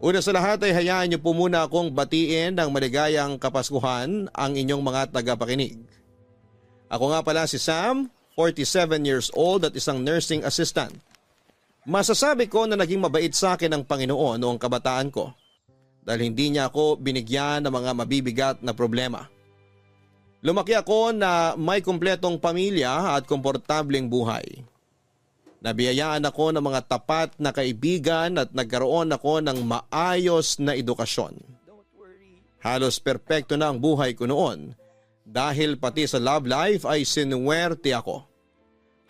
Una sa lahat ay hayaan niyo po muna akong batiin ng maligayang Kapaskuhan ang inyong mga tagapakinig. Ako nga pala si Sam, 47 years old at isang nursing assistant. Masasabi ko na naging mabait sa akin ng Panginoon noong kabataan ko dahil hindi niya ako binigyan ng mga mabibigat na problema. Lumaki ako na may kumpletong pamilya at komportableng buhay. Nabiyayaan ako ng mga tapat na kaibigan at nagkaroon ako ng maayos na edukasyon. Halos perpekto na ang buhay ko noon dahil pati sa love life ay sinuwerte ako.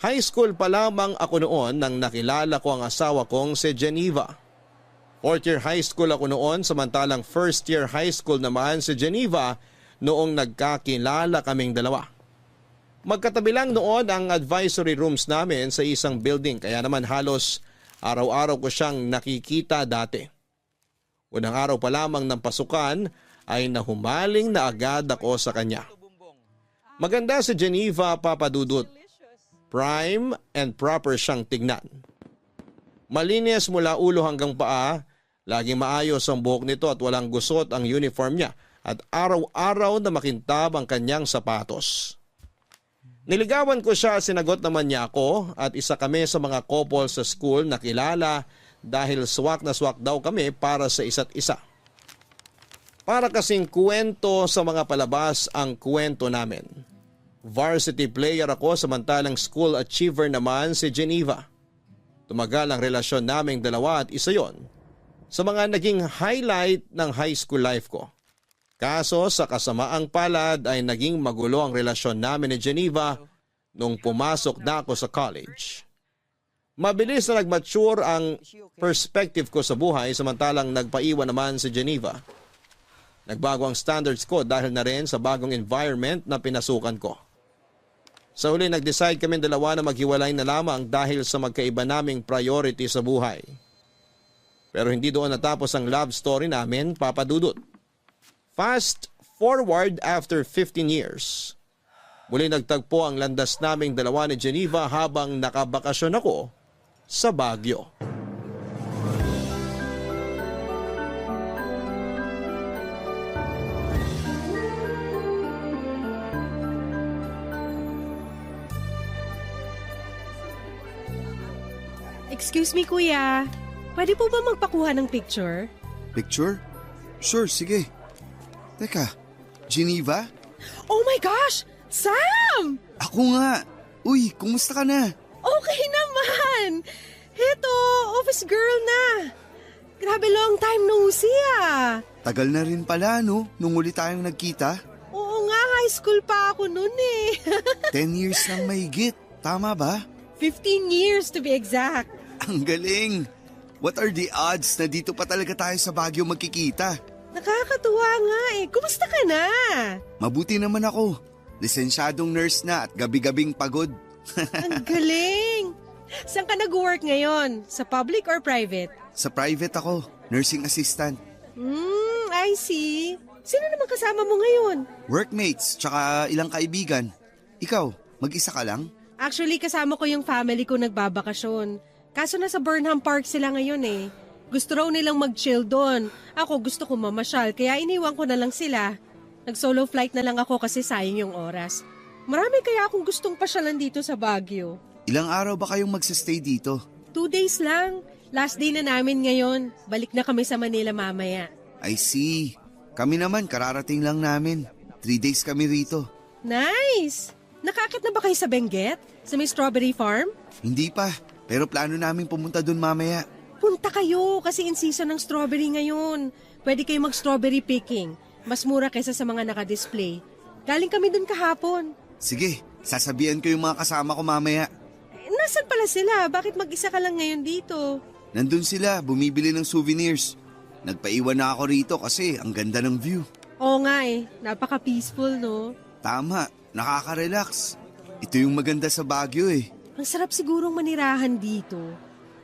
High school pa lamang ako noon nang nakilala ko ang asawa kong si Geneva. Fourth year high school ako noon samantalang first year high school naman si Geneva noong nagkakilala kaming dalawa. Magkatabi lang noon ang advisory rooms namin sa isang building kaya naman halos araw-araw ko siyang nakikita dati. Unang araw pa lamang ng pasukan ay nahumaling na agad ako sa kanya. Maganda si Geneva, Papa Dudut. Prime and proper siyang tignan. Malinis mula ulo hanggang paa, laging maayos ang buhok nito at walang gusot ang uniform niya at araw-araw na makintab ang kanyang sapatos. Niligawan ko siya, sinagot naman niya ako at isa kami sa mga couple sa school na kilala dahil swak na swak daw kami para sa isa't isa. Para kasing kwento sa mga palabas ang kwento namin. Varsity player ako samantalang school achiever naman si Geneva. Tumagal ang relasyon naming dalawa at isa yon sa mga naging highlight ng high school life ko. Kaso sa kasamaang palad ay naging magulo ang relasyon namin ni Geneva nung pumasok na ako sa college. Mabilis na nag-mature ang perspective ko sa buhay samantalang nagpaiwan naman si Geneva. Nagbago ang standards ko dahil na rin sa bagong environment na pinasukan ko. Sa huli nag-decide kami dalawa na maghiwalay na lamang dahil sa magkaiba naming priority sa buhay. Pero hindi doon natapos ang love story namin, Papa Dudut. Fast forward after 15 years. Muli nagtagpo ang landas naming dalawa ni Geneva habang nakabakasyon ako sa Baguio. Excuse me, kuya. Pwede po ba magpakuha ng picture? Picture? Sure, sige. Teka, Geneva? Oh my gosh! Sam! Ako nga. Uy, kumusta ka na? Okay naman! Heto, office girl na. Grabe, long time no see ah. Tagal na rin pala, no? Nung uli tayong nagkita. Oo nga, high school pa ako noon eh. 10 years nang mahigit. Tama ba? 15 years to be exact. Ang galing. What are the odds na dito pa talaga tayo sa Baguio magkikita? Nakakatuwa nga eh. Kumusta ka na? Mabuti naman ako. Lisensyadong nurse na at gabi-gabing pagod. Ang galing! Saan ka nag-work ngayon? Sa public or private? Sa private ako, nursing assistant. I see. Sino naman kasama mo ngayon? Workmates, tsaka ilang kaibigan. Ikaw, mag-isa ka lang? Actually, kasama ko yung family ko nagbabakasyon. Kaso nasa Burnham Park sila ngayon eh. Gusto raw nilang mag-chill doon. Ako gusto ko mamasyal, kaya iniwan ko na lang sila. Nag-solo flight na lang ako kasi sayang yung oras. Marami kaya akong gustong pasyalan dito sa Baguio. Ilang araw ba kayong magsistay dito? 2 days lang. Last day na namin ngayon. Balik na kami sa Manila mamaya. I see. Kami naman, kararating lang namin. 3 days kami rito. Nice! Nakakit na ba kayo sa Benguet? Sa may strawberry farm? Hindi pa, pero plano namin pumunta dun mamaya. Punta kayo kasi in season ng strawberry ngayon. Pwede kayo mag-strawberry picking. Mas mura kaysa sa mga naka-display. Galing kami dun kahapon. Sige, sasabihan ko yung mga kasama ko mamaya. Nasaan pala sila? Bakit mag-isa ka lang ngayon dito? Nandun sila, bumibili ng souvenirs. Nagpaiwan na ako rito kasi ang ganda ng view. Oo nga eh, napaka-peaceful no? Tama, nakaka-relax. Ito yung maganda sa Baguio eh. Ang sarap sigurong manirahan dito.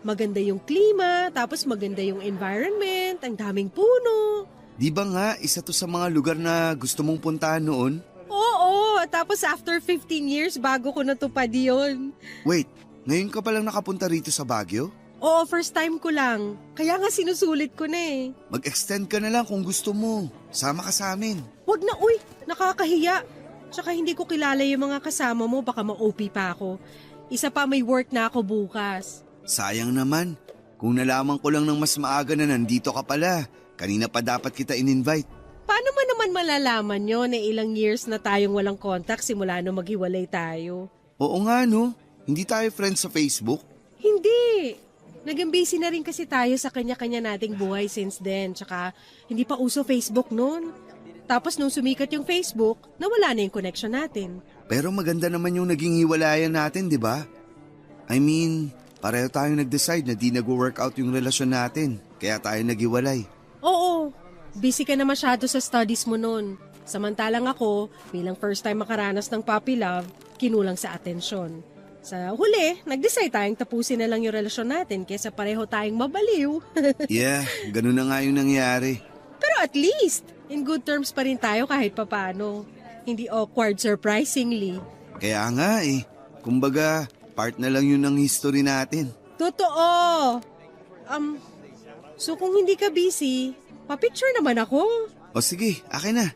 Maganda yung klima, tapos maganda yung environment, ang daming puno. Di ba nga, isa to sa mga lugar na gusto mong puntahan noon? Oo, tapos after 15 years bago ko natupad yun. Wait, ngayon ka palang nakapunta rito sa Baguio? Oo, first time ko lang. Kaya nga sinusulit ko na eh. Mag-extend ka na lang kung gusto mo. Sama ka sa amin. Wag na, uy! Nakakahiya. Tsaka hindi ko kilala yung mga kasama mo, baka ma-OP pa ako. Isa pa, may work na ako bukas. Sayang naman. Kung nalaman ko lang ng mas maaga na nandito ka pala, kanina pa dapat kita in-invite. Paano mo naman malalaman yun na ilang years na tayong walang contact simula nung maghiwalay tayo? Oo nga no, hindi tayo friends sa Facebook. Hindi! Naging busy na rin kasi tayo sa kanya-kanya nating buhay since then. Tsaka hindi pa uso Facebook noon. Tapos nung sumikat yung Facebook, nawala na yung connection natin. Pero maganda naman yung naging hiwalayan natin, di ba? I mean, pareho tayong nag-decide na di nag-workout yung relasyon natin. Kaya tayo naghiwalay. Oo, busy ka na masyado sa studies mo noon. Samantalang ako, bilang first time makaranas ng puppy love, kinulang sa atensyon. Sa huli, nag-decide tayong tapusin na lang yung relasyon natin kaysa pareho tayong mabaliw. Yeah, ganun na nga yung nangyari. Pero at least, in good terms pa rin tayo kahit papano. Hindi awkward surprisingly. Kaya nga eh, kumbaga, part na lang yun ng history natin. Totoo! So kung hindi ka busy, pa-picture naman ako. O sige, akin na.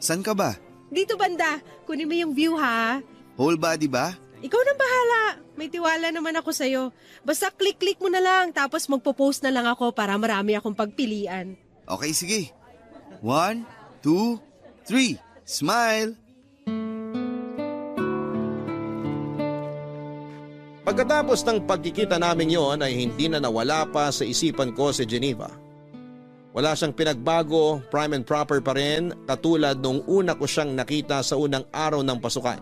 San ka ba? Dito banda, kunin mo yung view ha. Whole body ba? Ikaw nang bahala. May tiwala naman ako sa'yo. Basta click-click mo na lang tapos magpo-post na lang ako para marami akong pagpilian. Okay, sige. 1, 2, 3. Smile! Pagkatapos ng pagkikita namin yon ay hindi na nawala pa sa isipan ko si Geneva. Wala siyang pinagbago, prime and proper pa rin katulad nung una ko siyang nakita sa unang araw ng pasukan.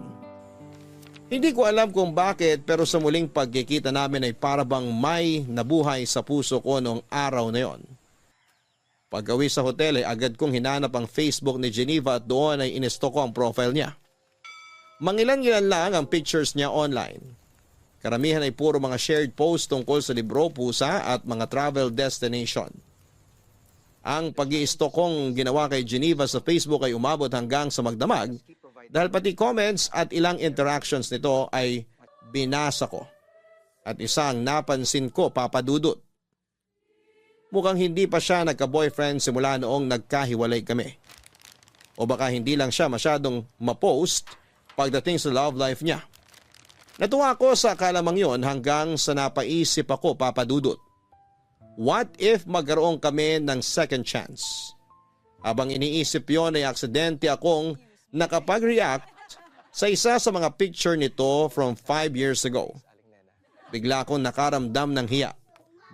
Hindi ko alam kung bakit pero sa muling pagkikita namin ay parabang may nabuhay sa puso ko noong araw na yon. Pag-uwi sa hotel ay agad kong hinanap ang Facebook ni Geneva at doon ay inisto ko ang profile niya. Mangilan-ngilan lang ang pictures niya online. Karamihan ay puro mga shared posts tungkol sa libro, pusa at mga travel destination. Ang pag-i-stalk kong ginawa kay Geneva sa Facebook ay umabot hanggang sa magdamag dahil pati comments at ilang interactions nito ay binasa ko. At isang napansin ko, Papa Dudut. Mukhang hindi pa siya nagka-boyfriend simula noong nagkahiwalay kami. O baka hindi lang siya masyadong ma-post pagdating sa love life niya. Natuwa ako sa kalamang yon hanggang sa napaisip ako, Papa Dudut. What if magkaroon kami ng second chance? Habang iniisip yon ay aksidente akong nakapag-react sa isa sa mga picture nito from 5 years ago. Bigla akong nakaramdam ng hiya.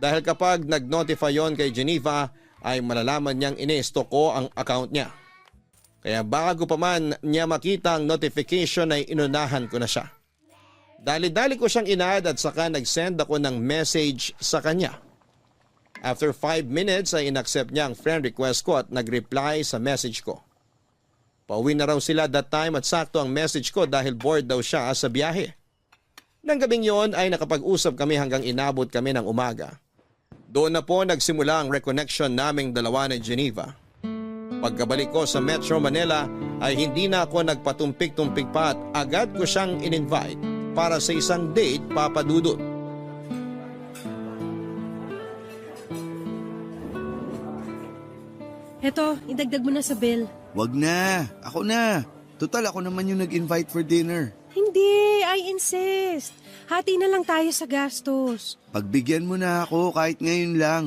Dahil kapag nag-notify yon kay Geneva ay malalaman niyang ini-stalk ko ang account niya. Kaya bago pa man niya makita ang notification ay inunahan ko na siya. Dali-dali ko siyang inad at saka nag-send ako ng message sa kanya. After 5 minutes ay inaccept niya ang friend request ko at nag-reply sa message ko. Pauwi na raw sila that time at sakto ang message ko dahil bored daw siya sa biyahe. Nang gabing yon ay nakapag-usap kami hanggang inabot kami ng umaga. Doon na po nagsimula ang reconnection naming dalawa ni Geneva. Pagkabalik ko sa Metro Manila ay hindi na ako nagpatumpik-tumpik pa at agad ko siyang in-invite para sa isang date, Papa Dudut. Heto, idagdag mo na sa bill. Wag na, ako na. Total ako naman yung nag-invite for dinner. Hindi, I insist. Hati na lang tayo sa gastos. Pagbigyan mo na ako kahit ngayon lang.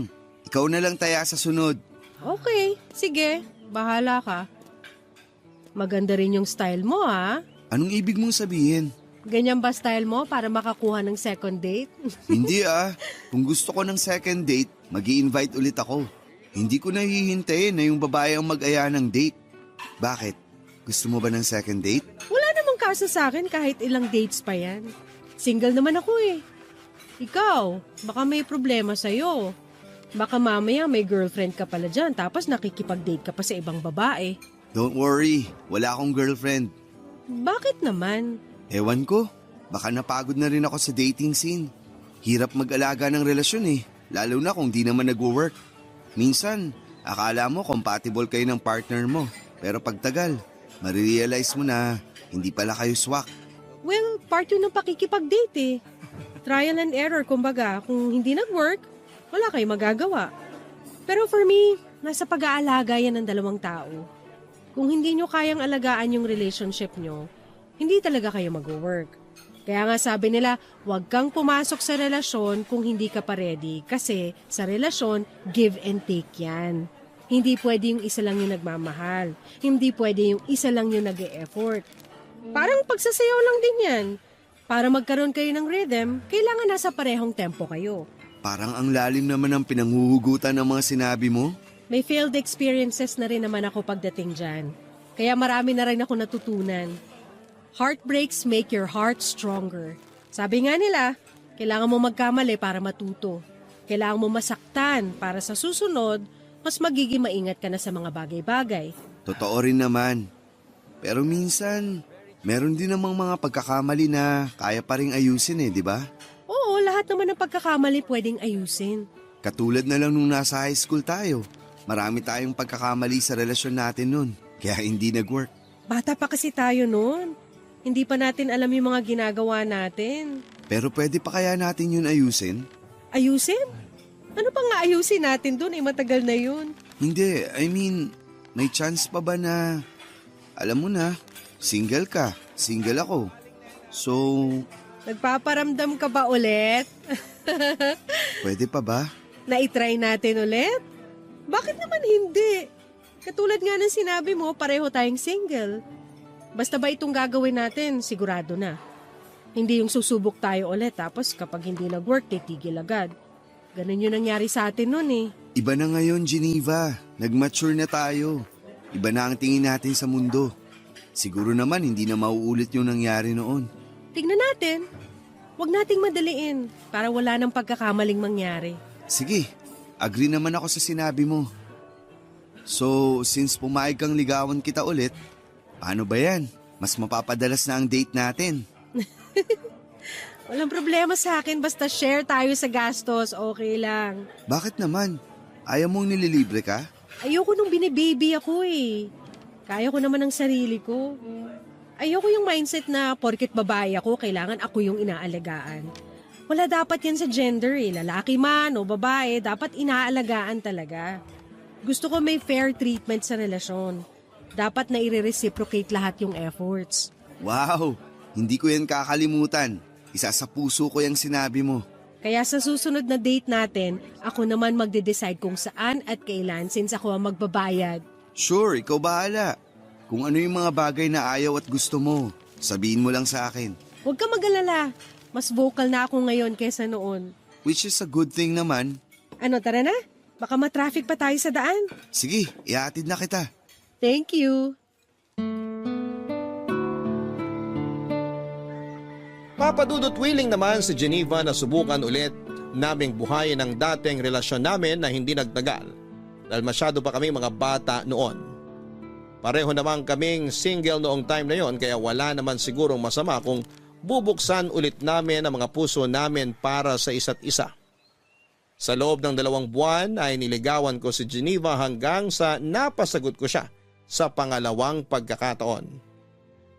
Ikaw na lang taya sa sunod. Okay, sige. Bahala ka. Maganda rin yung style mo, ha? Anong ibig mong sabihin? Ganyan ba style mo para makakuha ng second date? Hindi ah. Kung gusto ko ng second date, mag-i-invite ulit ako. Hindi ko nahihintayin na yung babae ang mag-aya ng date. Bakit? Gusto mo ba ng second date? Wala namang kaso sa akin kahit ilang dates pa yan. Single naman ako eh. Ikaw, baka may problema sa'yo. Baka mamaya may girlfriend ka pala dyan tapos nakikipag-date ka pa sa ibang babae. Don't worry, wala akong girlfriend. Bakit naman? Ewan ko, baka napagod na rin ako sa dating scene. Hirap mag-alaga ng relasyon eh, lalo na kung di naman nag-work. Minsan, akala mo compatible kayo ng partner mo, pero pagtagal, marirealize mo na hindi pala kayo swak. Well, part yun ng pakikipag-date eh. Trial and error, kumbaga. Kung hindi nag-work, wala kayong magagawa. Pero for me, nasa pag-aalaga yan ng dalawang tao. Kung hindi nyo kayang alagaan yung relationship nyo, hindi talaga kayo mag-work. Kaya nga sabi nila, huwag kang pumasok sa relasyon kung hindi ka pa ready. Kasi sa relasyon, give and take yan. Hindi pwede yung isa lang yung nagmamahal. Hindi pwede yung isa lang yung nag-e-effort. Parang pagsasayaw lang din yan. Para magkaroon kayo ng rhythm, kailangan nasa parehong tempo kayo. Parang ang lalim naman ng pinanghuhugutan ng mga sinabi mo. May failed experiences na rin naman ako pagdating dyan. Kaya marami na rin ako natutunan. Heartbreaks make your heart stronger. Sabi nga nila, kailangan mo magkamali para matuto. Kailangan mo masaktan para sa susunod, mas magiging maingat ka na sa mga bagay-bagay. Totoo rin naman. Pero minsan, meron din namang mga pagkakamali na kaya pa rin ayusin di ba? Oo, lahat naman ng pagkakamali pwedeng ayusin. Katulad na lang nung nasa high school tayo. Marami tayong pagkakamali sa relasyon natin nun, kaya hindi nag-work. Bata pa kasi tayo noon. Hindi pa natin alam yung mga ginagawa natin. Pero pwede pa kaya natin yun ayusin? Ayusin? Ano pa nga ayusin natin dun? Matagal na yun. Hindi, I mean, may chance pa ba na, alam mo na, single ka, single ako. So, Nagpaparamdam ka ba ulit? pwede pa ba? Na-try natin ulit? Bakit naman hindi? Katulad nga ng sinabi mo, pareho tayong single. Basta ba itong gagawin natin, sigurado na. Hindi yung susubok tayo ulit tapos kapag hindi nag-work, titigil agad. Ganun yung nangyari sa atin nun Iba na ngayon, Geneva. Nag-mature na tayo. Iba na ang tingin natin sa mundo. Siguro naman hindi na mauulit yung nangyari noon. Tignan natin. Huwag nating madaliin para wala nang pagkakamaling mangyari. Sige, agree naman ako sa sinabi mo. So, since pumayag kang ligawan kita ulit, paano ba yan? Mas mapapadalas na ang date natin. Walang problema sa akin, basta share tayo sa gastos, okay lang. Bakit naman? Ayaw mong nililibre ka? Ayoko nung binibaby ako Kaya ko naman ang sarili ko. Ayoko yung mindset na porket babae ako, kailangan ako yung inaalagaan. Wala dapat yan sa gender lalaki man o babae, dapat inaalagaan talaga. Gusto ko may fair treatment sa relasyon. Dapat na i-reciprocate lahat yung efforts. Wow, hindi ko yan kakalimutan. Isa sa puso ko yung sinabi mo. Kaya sa susunod na date natin, ako naman magde-decide kung saan at kailan since ako ang magbabayad. Sure, ikaw bahala. Kung ano yung mga bagay na ayaw at gusto mo, sabihin mo lang sa akin. Huwag ka mag-alala. Mas vocal na ako ngayon kaysa noon. Which is a good thing naman. Ano, tara na? Baka matraffic pa tayo sa daan. Sige, ihatid na kita. Thank you. Papadudot willing naman si Geneva na subukan ulit naming buhayin ang dating relasyon namin na hindi nagtagal dahil masyado pa kami mga bata noon. Pareho naman kaming single noong time na yon kaya wala naman sigurong masama kung bubuksan ulit namin ang mga puso namin para sa isa't isa. Sa loob ng 2 buwan ay niligawan ko si Geneva hanggang sa napasagot ko siya sa pangalawang pagkakataon.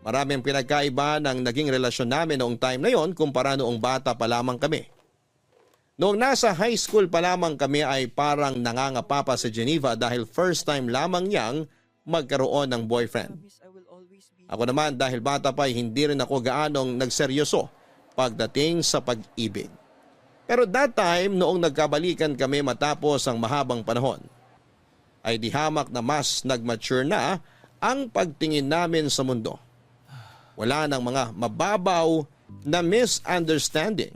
Maraming pinagkaiba ng naging relasyon namin noong time na yon kumpara noong bata pa lamang kami. Noong nasa high school pa lamang kami ay parang nangangapa pa si Geneva dahil first time lamang niyang magkaroon ng boyfriend. Ako naman dahil bata pa ay hindi rin ako gaanong nagseryoso pagdating sa pag-ibig. Pero that time noong nagkabalikan kami matapos ang mahabang panahon, ay di hamak na mas nag-mature na ang pagtingin namin sa mundo. Wala nang mga mababaw na misunderstanding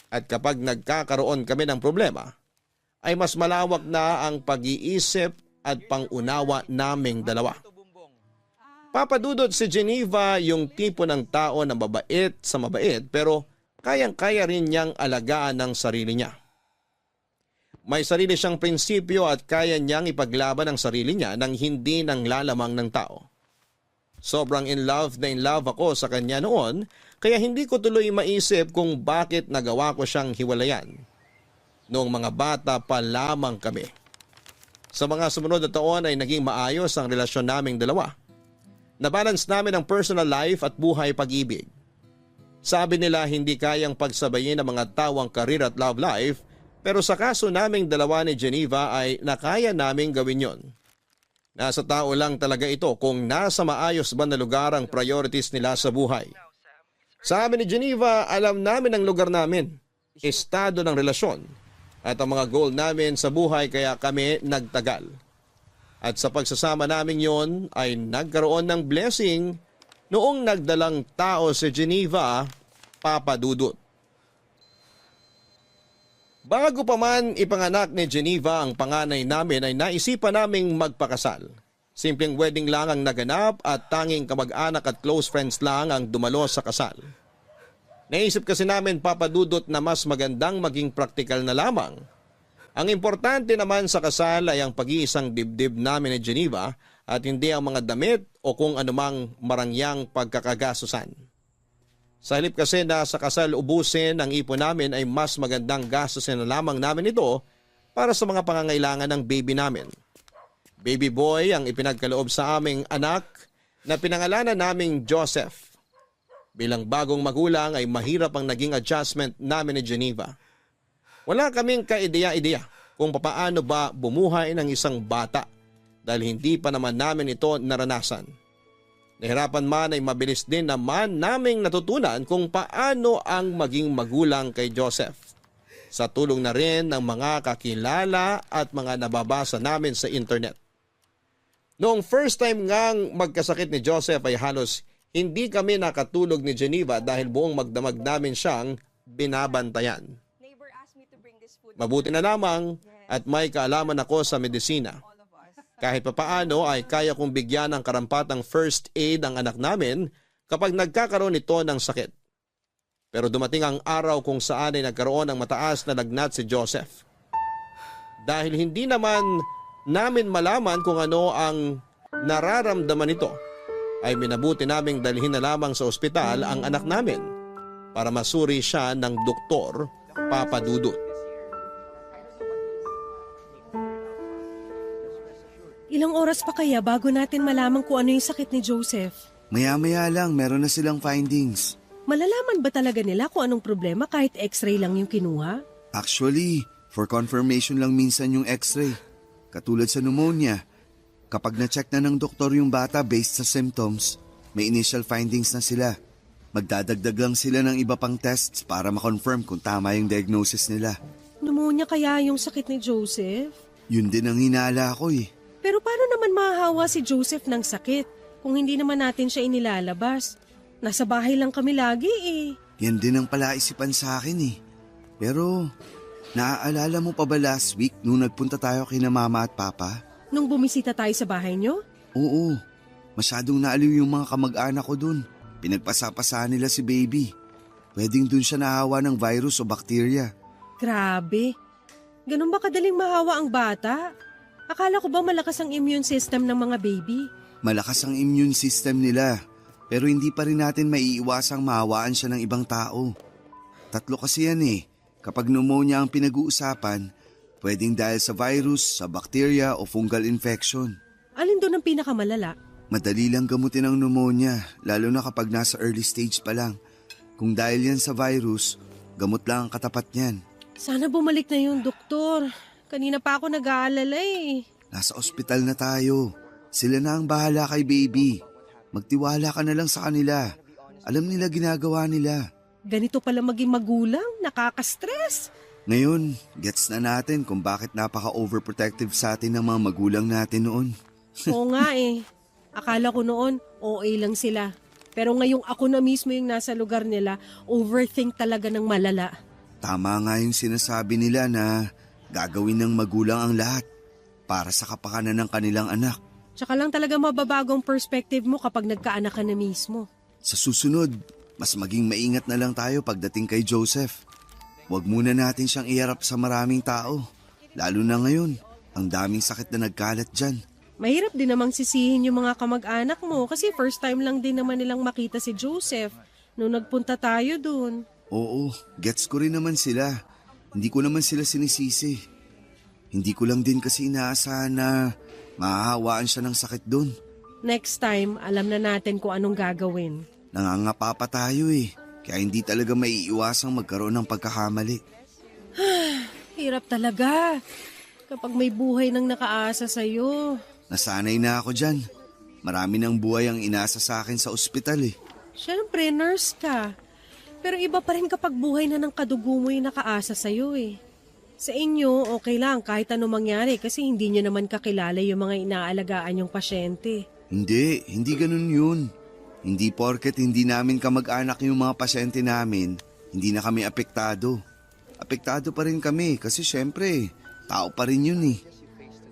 at kapag nagkakaroon kami ng problema, ay mas malawak na ang pag-iisip at pangunawa naming dalawa. Papadudot si Geneva yung tipo ng tao na mabait sa mabait pero kayang-kaya rin niyang alagaan ng sarili niya. May sarili siyang prinsipyo at kaya niyang ipaglaban ang sarili niya nang hindi nang lalamang ng tao. Sobrang in love ako sa kanya noon kaya hindi ko tuloy maisip kung bakit nagawa ko siyang hiwalayan. Noong mga bata pa lamang kami. Sa mga sumunod na taon ay naging maayos ang relasyon naming dalawa. Nabalance namin ang personal life at buhay pag-ibig. Sabi nila hindi kayang pagsabayin ang mga tawang karir at love life, pero sa kaso naming dalawa ni Geneva ay nakaya naming gawin yon. Nasa tao lang talaga ito kung nasa maayos ba na lugar ang priorities nila sa buhay. Sabi ni Geneva, alam namin ang lugar namin, estado ng relasyon, at ang mga goal namin sa buhay kaya kami nagtagal. At sa pagsasama namin yon ay nagkaroon ng blessing noong nagdalang tao si Geneva, Papa Dudut. Bago pa man ipanganak ni Geneva ang panganay namin ay naisipan naming magpakasal. Simpleng wedding lang ang naganap at tanging kamag-anak at close friends lang ang dumalo sa kasal. Naisip kasi namin, Papa Dudut, na mas magandang maging praktikal na lamang. Ang importante naman sa kasal ay ang pag-iisang dibdib namin ni Geneva at hindi ang mga damit o kung anumang marangyang pagkakagasusan. Sa halip kasi na sa kasal ubusin ang ipon namin ay mas magandang gastusin na lamang namin ito para sa mga pangangailangan ng baby namin. Baby boy ang ipinagkaloob sa aming anak na pinangalanan naming Joseph. Bilang bagong magulang ay mahirap ang naging adjustment namin ni Geneva. Wala kaming kaideya-ideya kung papaano ba bumuhay ng isang bata dahil hindi pa naman namin ito naranasan. Nahirapan man ay mabilis din naman naming natutunan kung paano ang maging magulang kay Joseph. Sa tulong na rin ng mga kakilala at mga nababasa namin sa internet. Noong first time ngang magkasakit ni Joseph ay halos hindi kami nakatulog ni Geneva dahil buong magdamag namin siyang binabantayan. Mabuti na lamang at may kaalaman ako sa medisina. Kahit papaano ay kaya kong bigyan ng karampatang first aid ang anak namin kapag nagkakaroon ito ng sakit. Pero dumating ang araw kung saan ay nagkaroon ng mataas na lagnat si Joseph. Dahil hindi naman namin malaman kung ano ang nararamdaman nito, ay minabuti naming dalhin na lamang sa ospital ang anak namin para masuri siya ng doktor, Papa Dudut. Ilang oras pa kaya bago natin malaman kung ano yung sakit ni Joseph? Maya-maya lang, meron na silang findings. Malalaman ba talaga nila kung anong problema kahit x-ray lang yung kinuha? Actually, for confirmation lang minsan yung x-ray. Katulad sa pneumonia, kapag na-check na ng doktor yung bata based sa symptoms, may initial findings na sila. Magdadagdag lang sila ng iba pang tests para ma-confirm kung tama yung diagnosis nila. Pneumonia kaya yung sakit ni Joseph? Yun din ang hinala ko eh. Pero paano naman mahahawa si Joseph ng sakit kung hindi naman natin siya inilalabas? Nasa bahay lang kami lagi eh. Yan din ang palaisipan sa akin eh. Pero, naaalala mo pa ba last week nung nagpunta tayo kina mama at papa? Nung bumisita tayo sa bahay niyo? Oo, masyadong naaliw yung mga kamag-anak ko dun. Pinagpasapasaan nila si baby. Pwedeng dun siya nahawa ng virus o bacteria. Grabe. Ganun ba kadaling mahawa ang bata? Akala ko ba malakas ang immune system ng mga baby? Malakas ang immune system nila, pero hindi pa rin natin maiiwasang mahawaan siya ng ibang tao. 3 kasi yan eh. Kapag pneumonia ang pinag-uusapan, pwedeng dahil sa virus, sa bacteria o fungal infection. Alin doon ang pinakamalala? Madali lang gamutin ang pneumonia, lalo na kapag nasa early stage pa lang. Kung dahil yan sa virus, gamot lang ang katapat niyan. Sana bumalik na yung doktor. Kanina pa ako nag-aalala eh. Nasa ospital na tayo. Sila na ang bahala kay baby. Magtiwala ka na lang sa kanila. Alam nila ginagawa nila. Ganito pala maging magulang, nakaka-stress. Ngayon, gets na natin kung bakit napaka-overprotective sa atin ng mga magulang natin noon. Oo nga eh. Akala ko noon, OA lang sila. Pero ngayong ako na mismo yung nasa lugar nila, overthink talaga ng malala. Tama nga yung sinasabi nila na gagawin ng magulang ang lahat para sa kapakanan ng kanilang anak. Tsaka lang talaga mababagong perspective mo kapag nagkaanak ka na mismo. Sa susunod, mas maging maingat na lang tayo pagdating kay Joseph. Huwag muna natin siyang iharap sa maraming tao. Lalo na ngayon, ang daming sakit na nagkalat dyan. Mahirap din namang sisihin yung mga kamag-anak mo kasi first time lang din naman nilang makita si Joseph nung nagpunta tayo dun. Oo, gets ko rin naman sila. Hindi ko naman sila sinisisi. Hindi ko lang din kasi inaasahan na mahahawaan siya ng sakit dun. Next time, alam na natin kung anong gagawin. Nangangapa pa tayo eh. Kaya hindi talaga maiiwasang magkaroon ng pagkakamali. Hirap talaga kapag may buhay nang nakaasa sa'yo. Nasanay na ako dyan. Marami ng buhay ang inasa sa akin sa ospital eh. Siyempre, nurse ka. Pero iba pa rin kapag buhay na ng kadugo mo yung nakaasa sa'yo eh. Sa inyo, okay lang kahit ano mangyari kasi hindi nyo naman kakilala yung mga inaalagaan yung pasyente. Hindi ganun yun. Hindi porket hindi namin kamag-anak yung mga pasyente namin, hindi na kami apektado. Apektado pa rin kami kasi syempre, tao pa rin yun eh.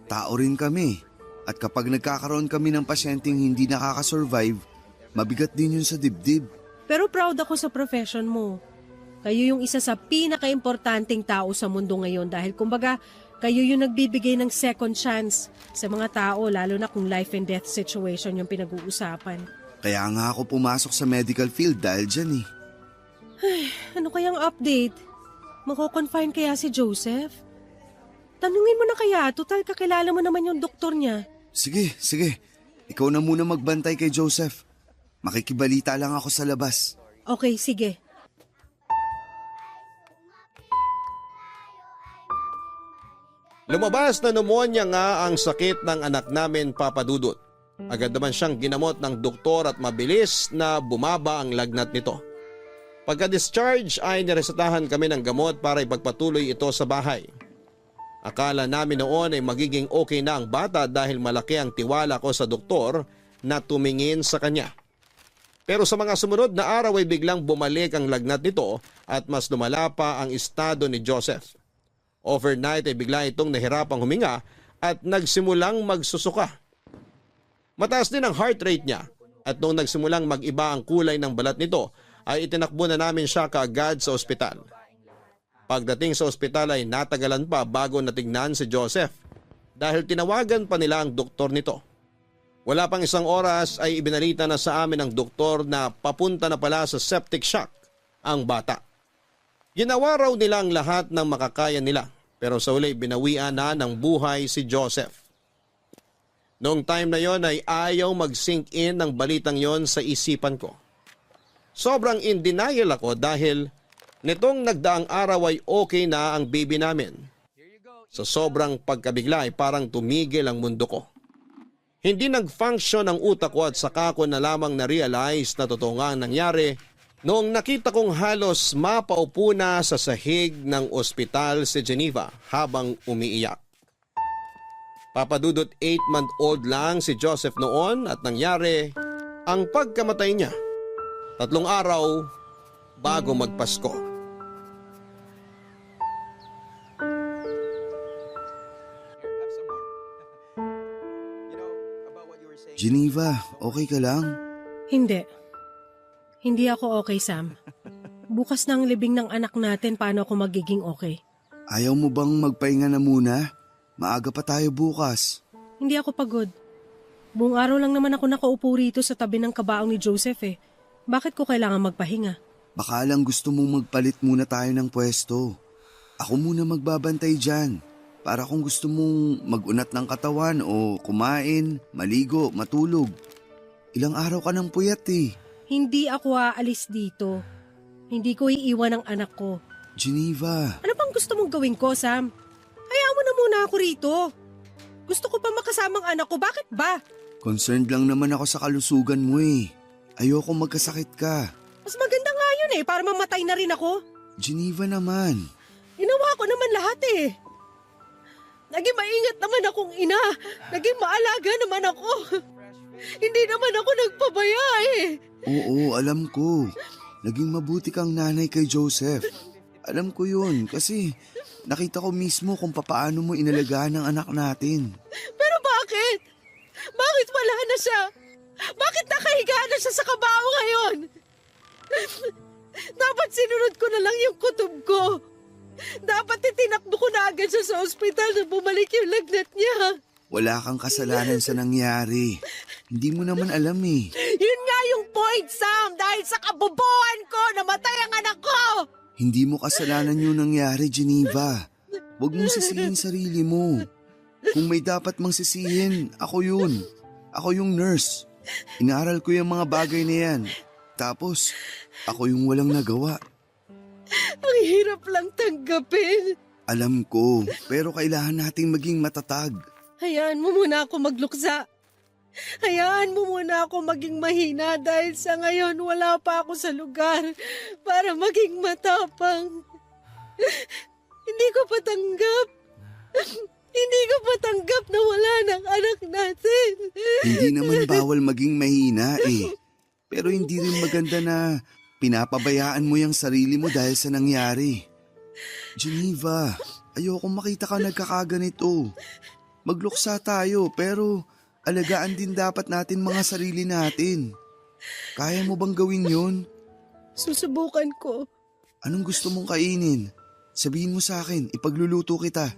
Tao rin kami. At kapag nagkakaroon kami ng pasyenteng hindi nakakasurvive, mabigat din yun sa dibdib. Pero proud ako sa profession mo. Kayo yung isa sa pinaka-importanting tao sa mundo ngayon dahil kumbaga kayo yung nagbibigay ng second chance sa mga tao lalo na kung life and death situation yung pinag-uusapan. Kaya nga ako pumasok sa medical field dahil dyan eh. Ano kayang update? Mako-confine kaya si Joseph? Tanungin mo na kaya, total kakilala mo naman yung doktor niya. Sige. Ikaw na muna magbantay kay Joseph. Makikibalita lang ako sa labas. Okay, sige. Lumabas na pneumonia nga ang sakit ng anak namin, Papa Dudut. Agad naman siyang ginamot ng doktor at mabilis na bumaba ang lagnat nito. Pagka-discharge ay niresetahan kami ng gamot para ipagpatuloy ito sa bahay. Akala namin noon ay magiging okay na ang bata dahil malaki ang tiwala ko sa doktor na tumingin sa kanya. Pero sa mga sumunod na araw ay biglang bumalik ang lagnat nito at mas lumala pa ang estado ni Joseph. Overnight ay bigla itong nahirapang huminga at nagsimulang magsusuka. Mataas din ang heart rate niya at nung nagsimulang mag-iba ang kulay ng balat nito ay itinakbo na namin siya kaagad sa ospital. Pagdating sa ospital ay natagalan pa bago natignan si Joseph dahil tinawagan pa nila ang doktor nito. Wala pang isang oras ay ibinalita na sa amin ng doktor na papunta na pala sa septic shock ang bata. Ginawa raw nila ang lahat ng makakaya nila pero sa uli binawian na ng buhay si Joseph. Noong time na yon ay ayaw mag-sink in ng balitang yon sa isipan ko. Sobrang in denial ako dahil nitong nagdaang araw ay okay na ang baby namin. Sa sobrang pagkabigla ay parang tumigil ang mundo ko. Hindi nag-function ang utak ko at saka ko na lamang na-realize na totoo nga ang nangyari noong nakita kong halos mapaupo na sa sahig ng ospital si Geneva habang umiiyak. Papadudot 8-month-old lang si Joseph noon at nangyari ang pagkamatay niya 3 araw bago magpasko. Geneva, okay ka lang? Hindi. Hindi ako okay, Sam. Bukas na ang libing ng anak natin, paano ako magiging okay? Ayaw mo bang magpahinga na muna? Maaga pa tayo bukas. Hindi ako pagod. Buong araw lang naman ako nakaupo rito sa tabi ng kabaong ni Joseph eh. Bakit ko kailangan magpahinga? Baka lang gusto mong magpalit muna tayo ng pwesto. Ako muna magbabantay dyan. Para kung gusto mong mag-unat ng katawan o kumain, maligo, matulog. Ilang araw ka ng puyat eh. Hindi ako aalis dito. Hindi ko iiwan ang anak ko. Geneva. Ano bang gusto mong gawin ko, Sam? Hayaan mo na muna ako rito. Gusto ko pa makasamang anak ko, bakit ba? Concerned lang naman ako sa kalusugan mo eh. Ayoko magkasakit ka. Mas maganda nga yun eh, para mamatay na rin ako. Geneva naman. Ginawa ko naman lahat eh. Naging maingat naman akong ina. Naging maalaga naman ako. Hindi naman ako nagpabaya eh. Oo, alam ko. Naging mabuti kang nanay kay Joseph. Alam ko yun kasi nakita ko mismo kung papaano mo inalagaan ang anak natin. Pero bakit? Bakit wala na siya? Bakit nakahiga na siya sa kabao ngayon? Dapat sinunod ko na lang yung kutob ko. Dapat itinakbo ko na agad siya sa ospital na bumalik yung lagnat niya. Wala kang kasalanan sa nangyari. Hindi mo naman alam eh. Yun nga yung point, Sam. Dahil sa kabobohan ko, namatay ang anak ko. Hindi mo kasalanan yung nangyari, Geneva. Huwag mong sisihin sarili mo. Kung may dapat mang sisihin, ako yun. Ako yung nurse. Inaaral ko yung mga bagay na yan. Tapos, ako yung walang nagawa. Ang hirap lang tanggapin. Alam ko, pero kailangan nating maging matatag. Hayaan mo muna ako magluksa. Hayaan mo muna ako maging mahina dahil sa ngayon wala pa ako sa lugar para maging matapang. Hindi ko patanggap. Hindi ko patanggap na wala ng anak natin. Hindi naman bawal maging mahina eh. Pero hindi rin maganda na pinapabayaan mo yung sarili mo dahil sa nangyari. Geneva, ayoko makita ka nagkakaganito. Magluksa tayo pero alagaan din dapat natin mga sarili natin. Kaya mo bang gawin yun? Susubukan ko. Anong gusto mong kainin? Sabihin mo sa akin, ipagluluto kita.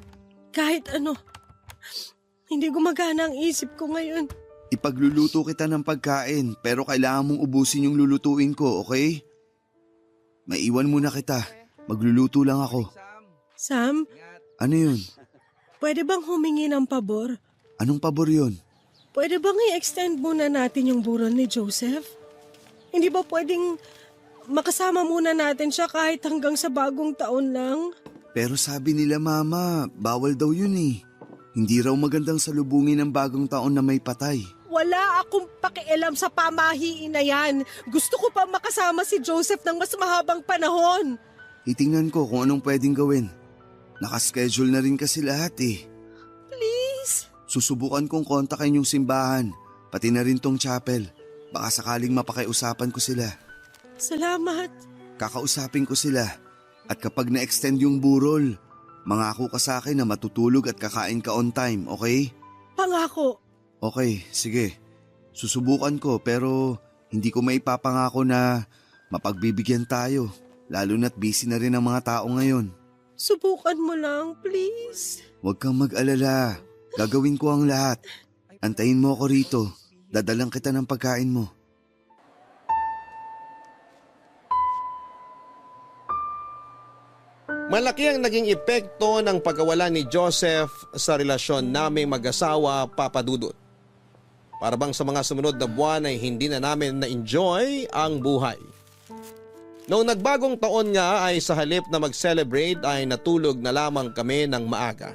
Kahit ano. Hindi gumagana ang isip ko ngayon. Ipagluluto kita ng pagkain pero kailangan mong ubusin yung lulutuin ko, okay? Maiwan muna kita. Magluluto lang ako. Sam, Ano yun? pwede bang humingi ng pabor? Anong pabor yun? Pwede bang i-extend muna natin yung buron ni Joseph? Hindi ba pwedeng makasama muna natin siya kahit hanggang sa bagong taon lang? Pero sabi nila mama, bawal daw yun eh. Hindi raw magandang salubungin ng bagong taon na may patay. Wala akong pakialam sa pamahiin na yan. Gusto ko pa makasama si Joseph ng mas mahabang panahon. Itingnan ko kung anong pwedeng gawin. Nakaschedule na rin kasi lahat eh. Please? Susubukan kong kontakin yung simbahan, pati na rin tong chapel. Baka sakaling mapakiusapan ko sila. Salamat. Kakausapin ko sila. At kapag na-extend yung burol, mangako ka sa akin na matutulog at kakain ka on time, okay? Pangako. Okay, sige. Susubukan ko pero hindi ko maipapangako na mapagbibigyan tayo. Lalo na't busy na rin ang mga tao ngayon. Subukan mo lang, please. Huwag kang mag-alala. Gagawin ko ang lahat. Antayin mo ako rito. Dadalang kita ng pagkain mo. Malaki ang naging epekto ng pagkawala ni Joseph sa relasyon naming mag-asawa, Papa Dudut. Para bang sa mga sumunod na buwan ay hindi na namin na-enjoy ang buhay. Noong nagbagong taon nga ay sa halip na mag-celebrate ay natulog na lamang kami ng maaga.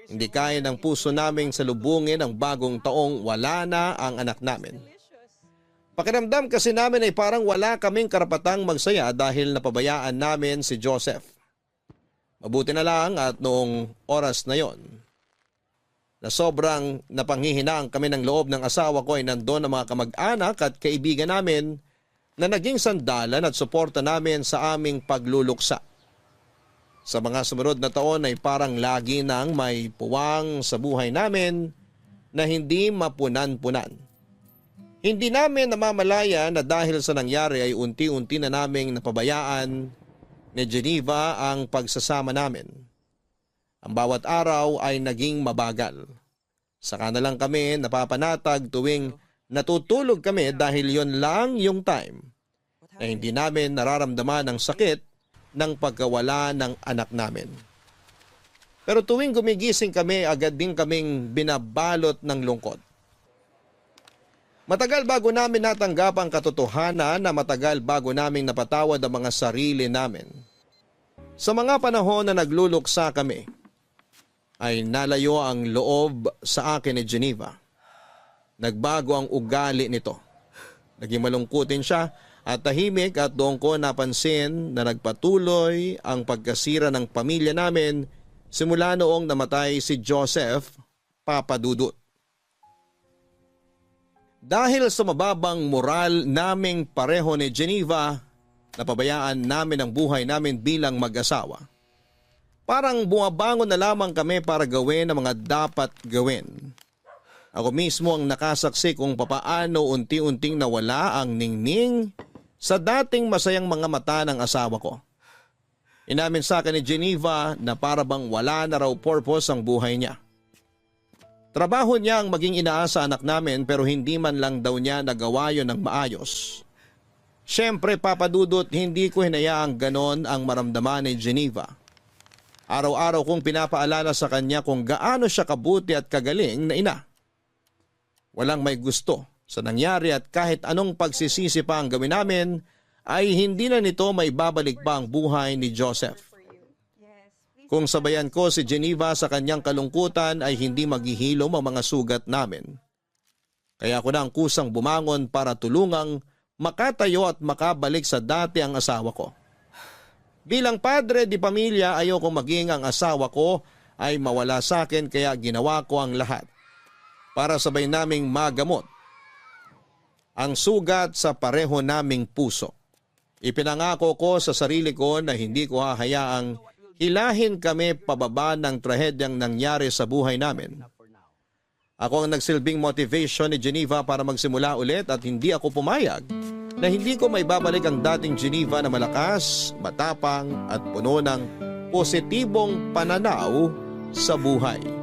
Hindi kaya ng puso naming salubungin ang bagong taong wala na ang anak namin. Pakiramdam kasi namin ay parang wala kaming karapatang magsaya dahil napabayaan namin si Joseph. Mabuti na lang at noong oras na yon, na sobrang napanghihinaan kami ng loob ng asawa ko ay nandoon ang mga kamag-anak at kaibigan namin na naging sandalan at suporta namin sa aming pagluluksa. Sa mga sumunod na taon ay parang lagi nang may puwang sa buhay namin na hindi mapunan-punan. Hindi namin namamalaya na dahil sa nangyari ay unti-unti na naming napabayaan ni Geneva ang pagsasama namin. Ang bawat araw ay naging mabagal. Saka na lang kami napapanatag tuwing natutulog kami dahil yon lang yung time na hindi namin nararamdaman ang sakit ng pagkawala ng anak namin. Pero tuwing gumigising kami, agad din kaming binabalot ng lungkot. Matagal bago namin natanggap ang katotohanan na matagal bago naming napatawad ang mga sarili namin. Sa mga panahon na nagluluksa kami, ay nalayo ang loob sa akin ni Geneva. Nagbago ang ugali nito. Naging malungkutin siya at tahimik at doon ko napansin na nagpatuloy ang pagkasira ng pamilya namin simula noong namatay si Joseph, Papa Dudut. Dahil sa mababang moral naming pareho ni Geneva, napabayaan namin ang buhay namin bilang mag-asawa. Parang bumabangon na lamang kami para gawin ang mga dapat gawin. Ako mismo ang nakasaksi kung papaano unti-unting nawala ang ningning sa dating masayang mga mata ng asawa ko. Inamin sa akin ni Geneva na para bang wala na raw purpose ang buhay niya. Trabaho niya ang maging ina sa anak namin pero hindi man lang daw niya nagawa yon ng maayos. Siyempre, Papa Dudut, hindi ko hinayaang ganon ang maramdaman ni Geneva. Araw-araw kong pinapaalala sa kanya kung gaano siya kabuti at kagaling na ina. Walang may gusto sa nangyari at kahit anong pagsisisi pa ang gawin namin ay hindi na nito maibabalik pa ang buhay ni Joseph. Kung sabayan ko si Geneva sa kanyang kalungkutan ay hindi maghihilom ang mga sugat namin. Kaya ako na ang kusang bumangon para tulungang makatayo at makabalik sa dati ang asawa ko. Bilang padre di pamilya, ayoko maging ang asawa ko ay mawala sa akin kaya ginawa ko ang lahat para sabay naming magamot ang sugat sa pareho naming puso. Ipinangako ko sa sarili ko na hindi ko hahayaang hilahin kami pababa ng trahedyang nangyari sa buhay namin. Ako ang nagsilbing motivation ni Geneva para magsimula ulit at hindi ako pumayag na hindi ko may babalik ang dating Geneva na malakas, matapang at puno ng positibong pananaw sa buhay.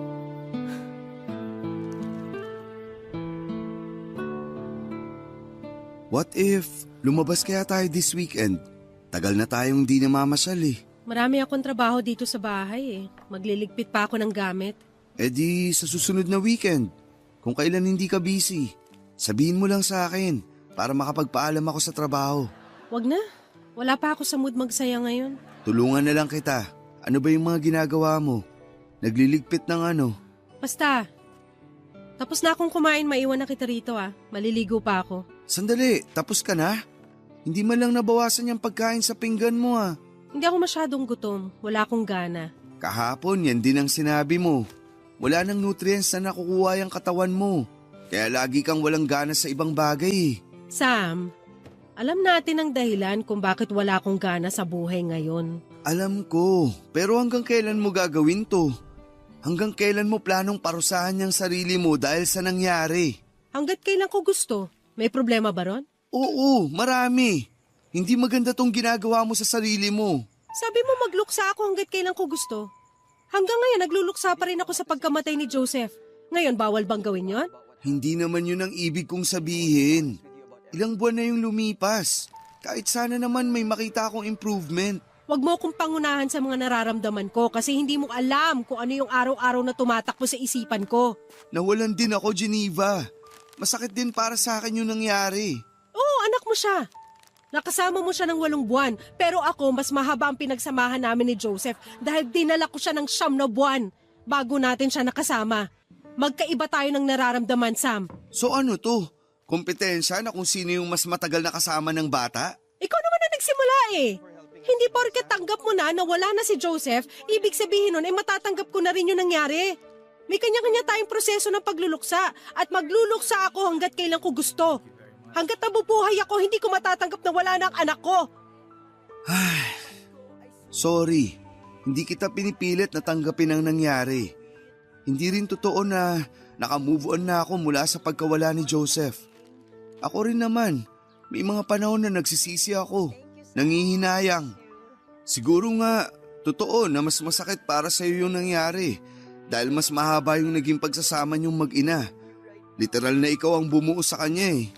What if lumabas kaya tayo this weekend? Tagal na tayong di namamasyal eh. Marami akong trabaho dito sa bahay eh. Magliligpit pa ako ng gamit. E di sa susunod na weekend, kung kailan hindi ka busy, sabihin mo lang sa akin para makapagpaalam ako sa trabaho. Wag na. Wala pa ako sa mood magsaya ngayon. Tulungan na lang kita. Ano ba yung mga ginagawa mo? Nagliligpit ng ano? Basta. Tapos na akong kumain, maiwan na kita rito ah. Maliligo pa ako. Sandali, tapos ka na? Hindi man lang nabawasan yung pagkain sa pinggan mo ah. Hindi ako masyadong gutom. Wala akong gana. Kahapon yan din ang sinabi mo. Wala nang nutrients na nakukuha yung katawan mo. Kaya lagi kang walang gana sa ibang bagay eh. Sam, alam natin ang dahilan kung bakit wala akong gana sa buhay ngayon. Alam ko, pero hanggang kailan mo gagawin to? Hanggang kailan mo planong parusahan yung sarili mo dahil sa nangyari? Hanggat kailan ko gusto. May problema ba ron? Oo, marami. Hindi maganda tong ginagawa mo sa sarili mo. Sabi mo magluksa ako hanggat kailan ko gusto. Hanggang ngayon nagluluksa pa rin ako sa pagkamatay ni Joseph. Ngayon bawal bang gawin yon? Hindi naman yun ang ibig kong sabihin. Ilang buwan na yung lumipas. Kahit sana naman may makita akong improvement. Huwag mo akong pangunahan sa mga nararamdaman ko kasi hindi mo alam kung ano yung araw-araw na tumatakbo sa isipan ko. Nawalan din ako, Geneva. Masakit din para sa akin yung nangyari. Oo, anak mo siya. Nakasama mo siya ng 8 buwan, pero ako mas mahaba ang pinagsamahan namin ni Joseph dahil dinala ko siya ng 9 na buwan bago natin siya nakasama. Magkaiba tayo ng nararamdaman, Sam. So ano to? Kompetensya na kung sino yung mas matagal na kasama ng bata? Ikaw naman na nagsimula eh. Hindi porket tanggap mo na wala na si Joseph, ibig sabihin nun ay matatanggap ko na rin yung nangyari. May kanya-kanya tayong proseso ng pagluluksa at magluluksa ako hanggat kailan ko gusto. Hanggat nabubuhay ako, hindi ko matatanggap na wala na ang anak ko. Sorry, hindi kita pinipilit na tanggapin ang nangyari. Hindi rin totoo na nakamove on na ako mula sa pagkawala ni Joseph. Ako rin naman, may mga panahon na nagsisisi ako, nangihinayang. Siguro nga, totoo na mas masakit para sa iyo yung nangyari dahil mas mahaba yung naging pagsasama niyong mag-ina. Literal na ikaw ang bumuo sa kanya eh.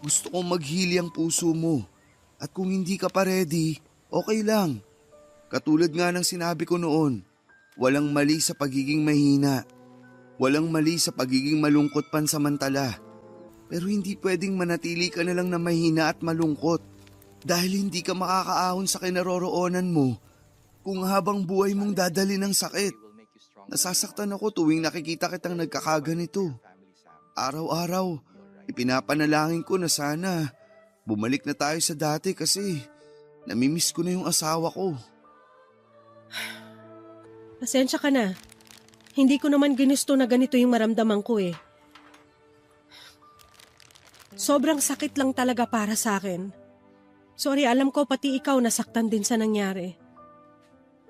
Gusto kong maghili ang puso mo at kung hindi ka pa ready, okay lang. Katulad nga ng sinabi ko noon, walang mali sa pagiging mahina. Walang mali sa pagiging malungkot pansamantala. Pero hindi pwedeng manatili ka na lang na mahina at malungkot dahil hindi ka makakaahon sa kinaroroonan mo kung habang buhay mong dadali ng sakit. Nasasaktan ako tuwing nakikita kitang nagkakaganito. Araw-araw, ipinapanalangin ko na sana bumalik na tayo sa dati kasi namimiss ko na yung asawa ko. Pasensya ka na. Hindi ko naman ginusto na ganito yung maramdaman ko eh. Sobrang sakit lang talaga para sa akin. Sorry, alam ko pati ikaw nasaktan din sa nangyari.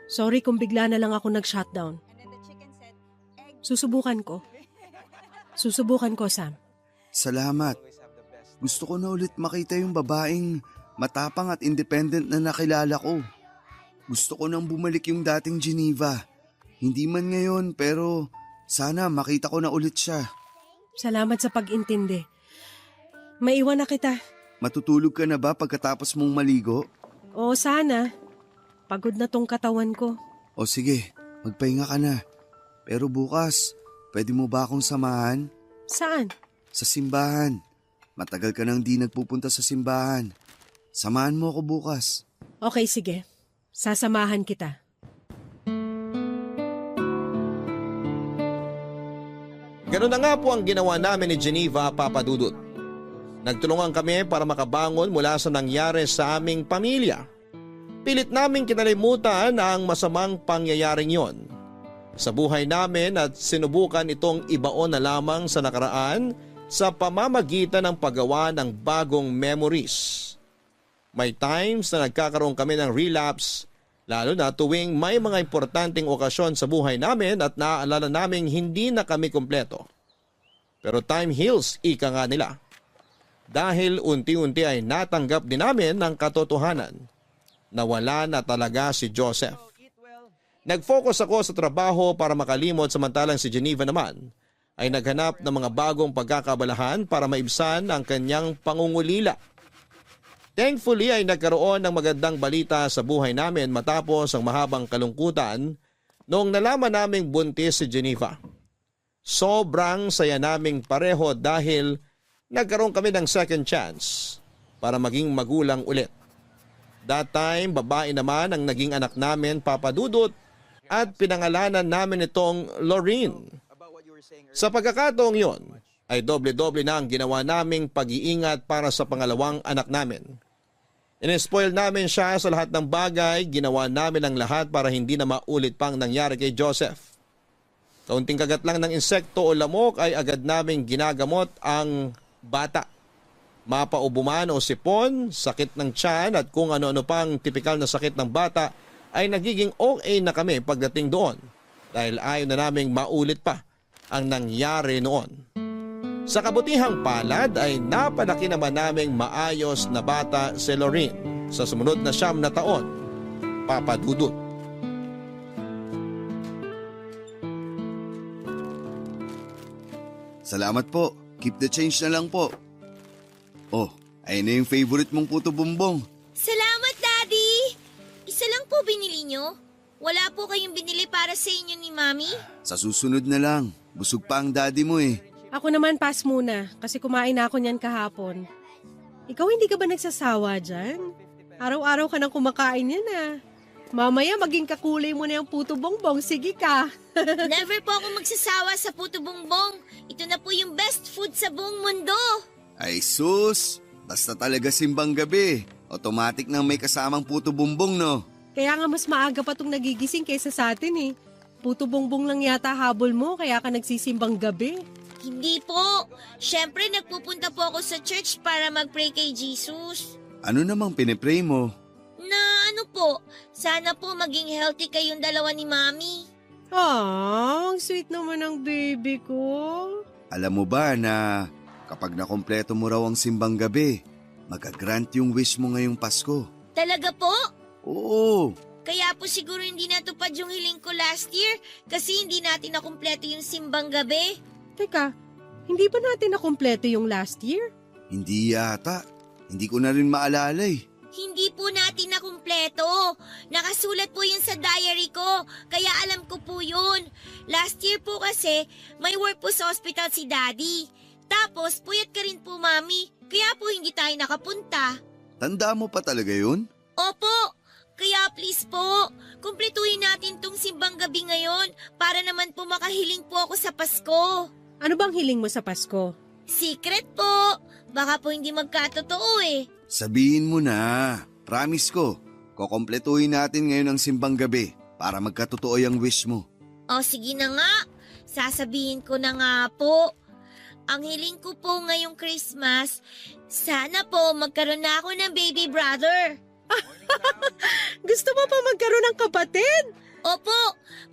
Sorry kung bigla na lang ako nag-shutdown. Susubukan ko. Susubukan ko, Sam. Salamat. Gusto ko na ulit makita yung babaeng matapang at independent na nakilala ko. Gusto ko nang bumalik yung dating Geneva. Hindi man ngayon pero sana makita ko na ulit siya. Salamat sa pag-intindi. Maiwan na kita. Matutulog ka na ba pagkatapos mong maligo? Oo, sana. Pagod na tong katawan ko. O sige, magpahinga ka na. Pero bukas, pwede mo ba akong samahan? Saan? Sa simbahan. Matagal ka nang di nagpupunta sa simbahan. Samahan mo ako bukas. Okay, sige. Sasamahan kita. Ganun na nga po ang ginawa namin ni Geneva, Papa Dudut. Nagtulungan kami para makabangon mula sa nangyari sa aming pamilya. Pilit naming kinalimutan ang masamang pangyayaring yon sa buhay namin at sinubukan itong ibaon na lamang sa nakaraan sa pamamagitan ng paggawa ng bagong memories. May times na nagkakaroon kami ng relapse, lalo na tuwing may mga importanteng okasyon sa buhay namin at naaalala naming hindi na kami kumpleto. Pero time heals, ika nga nila. Dahil unti-unti ay natanggap din namin ng katotohanan na wala na talaga si Joseph. Nag-focus ako sa trabaho para makalimot, samantalang si Geneva naman ay naghanap ng mga bagong pagkakabalahan para maibsan ang kanyang pangungulila. Thankfully ay nagkaroon ng magandang balita sa buhay namin matapos ang mahabang kalungkutan noong nalaman naming buntis si Geneva. Sobrang saya naming pareho dahil nagkaroon kami ng second chance para maging magulang ulit. That time, babae naman ang naging anak namin, Papa Dudut, at pinangalanan namin itong Lorraine. Sa pagkakataong yon, ay doble-doble na ang ginawa naming pag-iingat para sa pangalawang anak namin. Inespoil namin siya sa lahat ng bagay, ginawa namin ang lahat para hindi na maulit pang nangyari kay Joseph. Kaunting kagat lang ng insekto o lamok ay agad naming ginagamot ang bata. Mapaubo man o sipon, sakit ng tiyan at kung ano-ano pang tipikal na sakit ng bata ay nagiging okay na kami pagdating doon dahil ayaw na naming maulit pa ang nangyari noon. Sa kabutihang palad ay napalaki naman naming maayos na bata si Lorraine sa sumunod na 9 na taon, Papa Dudut. Salamat po. Keep the change na lang po. Oh, ayun na yung favorite mong puto bumbong. Salamat, Daddy! Isa lang po binili nyo? Wala po kayong binili para sa inyo ni Mami? Sa susunod na lang. Busog pa ang daddy mo eh. Ako naman pass muna kasi kumain na ako niyan kahapon. Ikaw hindi ka ba nagsasawa dyan? Araw-araw ka nang kumakain yan ah. Mamaya maging kakulay mo na yung puto bongbong. Sige ka. Never po ako magsasawa sa puto bongbong. Ito na po yung best food sa buong mundo. Ay sus, basta talaga simbang gabi. Automatic nang may kasamang puto bumbong no. Kaya nga mas maaga pa tong nagigising kaysa sa atin eh. Puto bongbong lang yata habol mo kaya ka nagsisimbang gabi. Hindi po. Siyempre, nagpupunta po ako sa church para mag-pray kay Jesus. Ano namang pinipray mo? Na ano po, sana po maging healthy kayong dalawa ni Mami. Ah, ang sweet naman ng baby ko. Alam mo ba na kapag nakompleto mo raw ang simbang gabi, magagrant yung wish mo ngayong Pasko? Talaga po? Oo. Kaya po siguro hindi natupad yung hiling ko last year kasi hindi natin nakumpleto yung simbang gabi. Teka, hindi ba natin nakumpleto yung last year? Hindi yata. Hindi ko na rin maalala eh. Hindi po natin nakumpleto. Nakasulat po yun sa diary ko, kaya alam ko po yun. Last year po kasi, may work po sa hospital si Daddy. Tapos, puyat ka rin po, Mami. Kaya po hindi tayo nakapunta. Tanda mo pa talaga yun? Opo. Kaya please po, kumpletuhin natin tong simbang gabi ngayon para naman po makahiling po ako sa Pasko. Ano bang hiling mo sa Pasko? Secret po. Baka po hindi magkatotoo eh. Sabihin mo na. Promise ko. Kukompletuhin natin ngayon ang simbang gabi para magkatotoo yung wish mo. O sige na nga, sasabihin ko na nga po. Ang hiling ko po ngayong Christmas, sana po magkaroon na ako ng baby brother. Gusto mo pa magkaroon ng kapatid? Opo,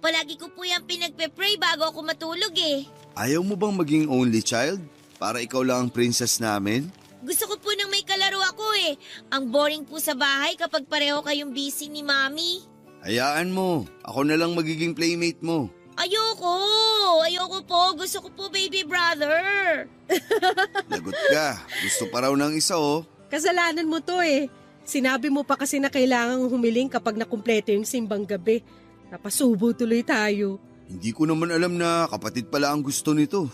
palagi ko po yung pinagpe-pray bago ako matulog eh. Ayaw mo bang maging only child? Para ikaw lang ang princess namin? Gusto ko po nang may kalaro ako eh. Ang boring po sa bahay kapag pareho kayong busy ni Mami. Hayaan mo. Ako na lang magiging playmate mo. Ayoko po. Gusto ko po baby brother. Lagot ka. Gusto pa raw ng isa oh. Kasalanan mo to eh. Sinabi mo pa kasi na kailangang humiling kapag nakumpleto yung simbang gabi. Napasubo tuloy tayo. Hindi ko naman alam na kapatid pala ang gusto nito.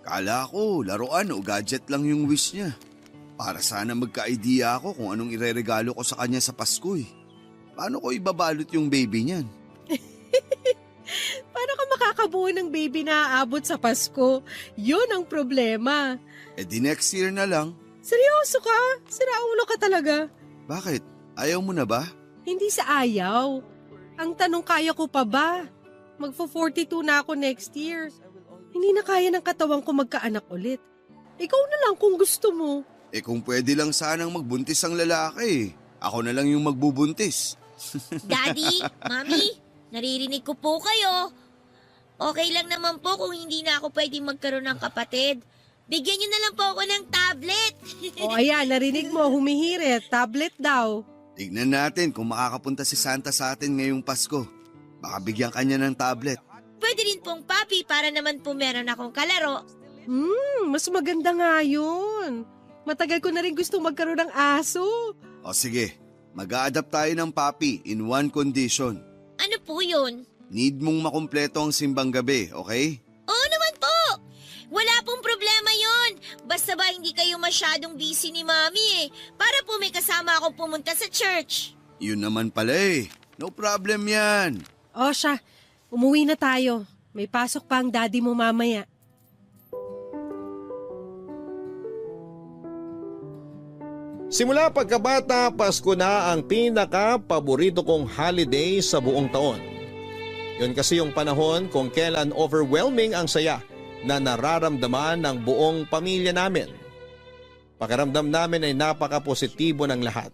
Kala ko, laruan o gadget lang yung wish niya. Para sana magka-idea ako kung anong ireregalo ko sa kanya sa Pasko eh. Paano ko ibabalot yung baby niyan? Paano ka makakabuo ng baby na aabot sa Pasko? Yun ang problema. Eh di next year na lang. Seryoso ka? Siraulo ka talaga. Bakit? Ayaw mo na ba? Hindi sa ayaw. Ang tanong, kaya ko pa ba? Magfo-42 na ako next year. Hindi na kaya ng katawan ko magkaanak ulit. Ikaw na lang kung gusto mo. Eh kung pwede lang sanang magbuntis ang lalaki. Ako na lang yung magbubuntis. Daddy, Mami, naririnig ko po kayo. Okay lang naman po kung hindi na ako pwedeng magkaroon ng kapatid. Bigyan niyo na lang po ako ng tablet. O ayan, narinig mo, humihirit. Tablet daw. Tignan natin kung makakapunta si Santa sa atin ngayong Pasko. Baka bigyan kanya ng tablet. Pwede rin pong papi para naman po meron akong kalaro. Mas maganda nga yun. Matagal ko na rin gusto magkaroon ng aso. O sige, mag-a-adapt tayo ng papi in one condition. Ano po yun? Need mong makumpleto ang simbang gabi, okay? Oo naman po! Wala pong problema yon. Basta ba hindi kayo masyadong busy ni Mami para po may kasama akong pumunta sa church. Yun naman pala eh. No problem yan. O siya, umuwi na tayo. May pasok pa ang daddy mo mamaya. Simula pagkabata, Pasko na ang pinaka-paborito kong holiday sa buong taon. Yun kasi yung panahon kung kailan overwhelming ang saya na nararamdaman ng buong pamilya namin. Pakiramdam namin ay napaka-positibo ng lahat.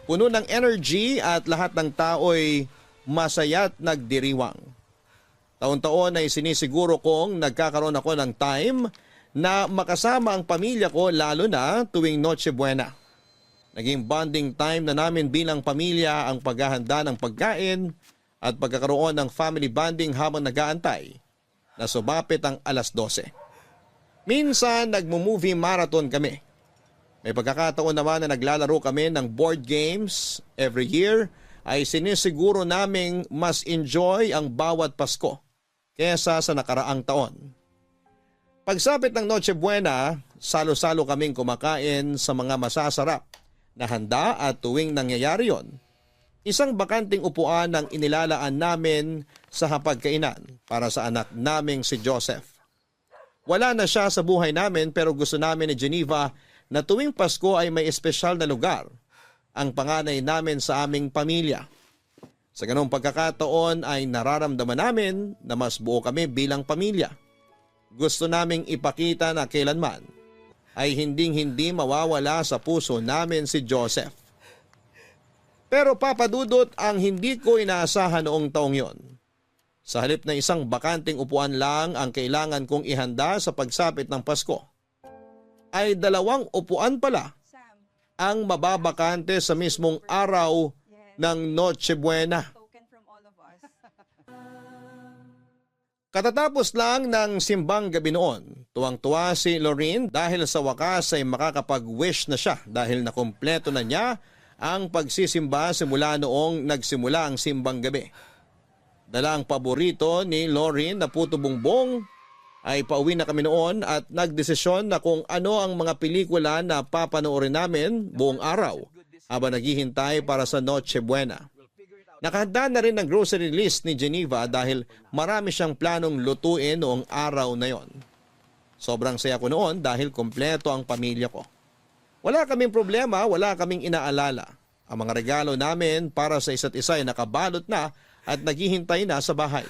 Puno ng energy at lahat ng tao'y masaya't nagdiriwang. Taon-taon ay sinisiguro kong nagkakaroon ako ng time na makasama ang pamilya ko lalo na tuwing Noche Buena. Naging bonding time na namin bilang pamilya ang paghahanda ng pagkain at pagkakaroon ng family bonding habang nag-aantay na sumapit ang alas 12. Minsan nagmo-movie marathon kami. May pagkakataon naman na naglalaro kami ng board games. Every year ay sinisiguro naming mas enjoy ang bawat Pasko kesa sa nakaraang taon. Pagsapit ng Noche Buena, salo-salo kaming kumakain sa mga masasarap na handa at tuwing nangyayari yon, isang bakanting upuan ang inilalaan namin sa hapagkainan para sa anak naming si Joseph. Wala na siya sa buhay namin pero gusto namin ni Geneva na tuwing Pasko ay may espesyal na lugar ang panganay namin sa aming pamilya. Sa ganong pagkakataon ay nararamdaman namin na mas buo kami bilang pamilya. Gusto naming ipakita na kailanman ay hinding-hindi mawawala sa puso namin si Joseph. Pero papadudot ang hindi ko inaasahan noong taong yon. Sa halip na isang bakanting upuan lang ang kailangan kong ihanda sa pagsapit ng Pasko, ay 2 upuan pala ang mababakante sa mismong araw ng Noche Buena. Katatapos lang ng simbang gabi noon, tuwang-tuwa si Lorraine dahil sa wakas ay makakapag-wish na siya dahil nakumpleto na niya ang pagsisimba simula noong nagsimula ang simbang gabi. Dala ang paborito ni Lorraine na puto bumbong ay pauwi na kami noon at nagdesisyon na kung ano ang mga pelikula na papanoorin namin buong araw habang naghihintay para sa Noche Buena. Nakahanda na rin ang grocery list ni Geneva dahil marami siyang planong lutuin noong araw na yon. Sobrang saya ko noon dahil kompleto ang pamilya ko. Wala kaming problema, wala kaming inaalala. Ang mga regalo namin para sa isa't isa ay nakabalot na at naghihintay na sa bahay.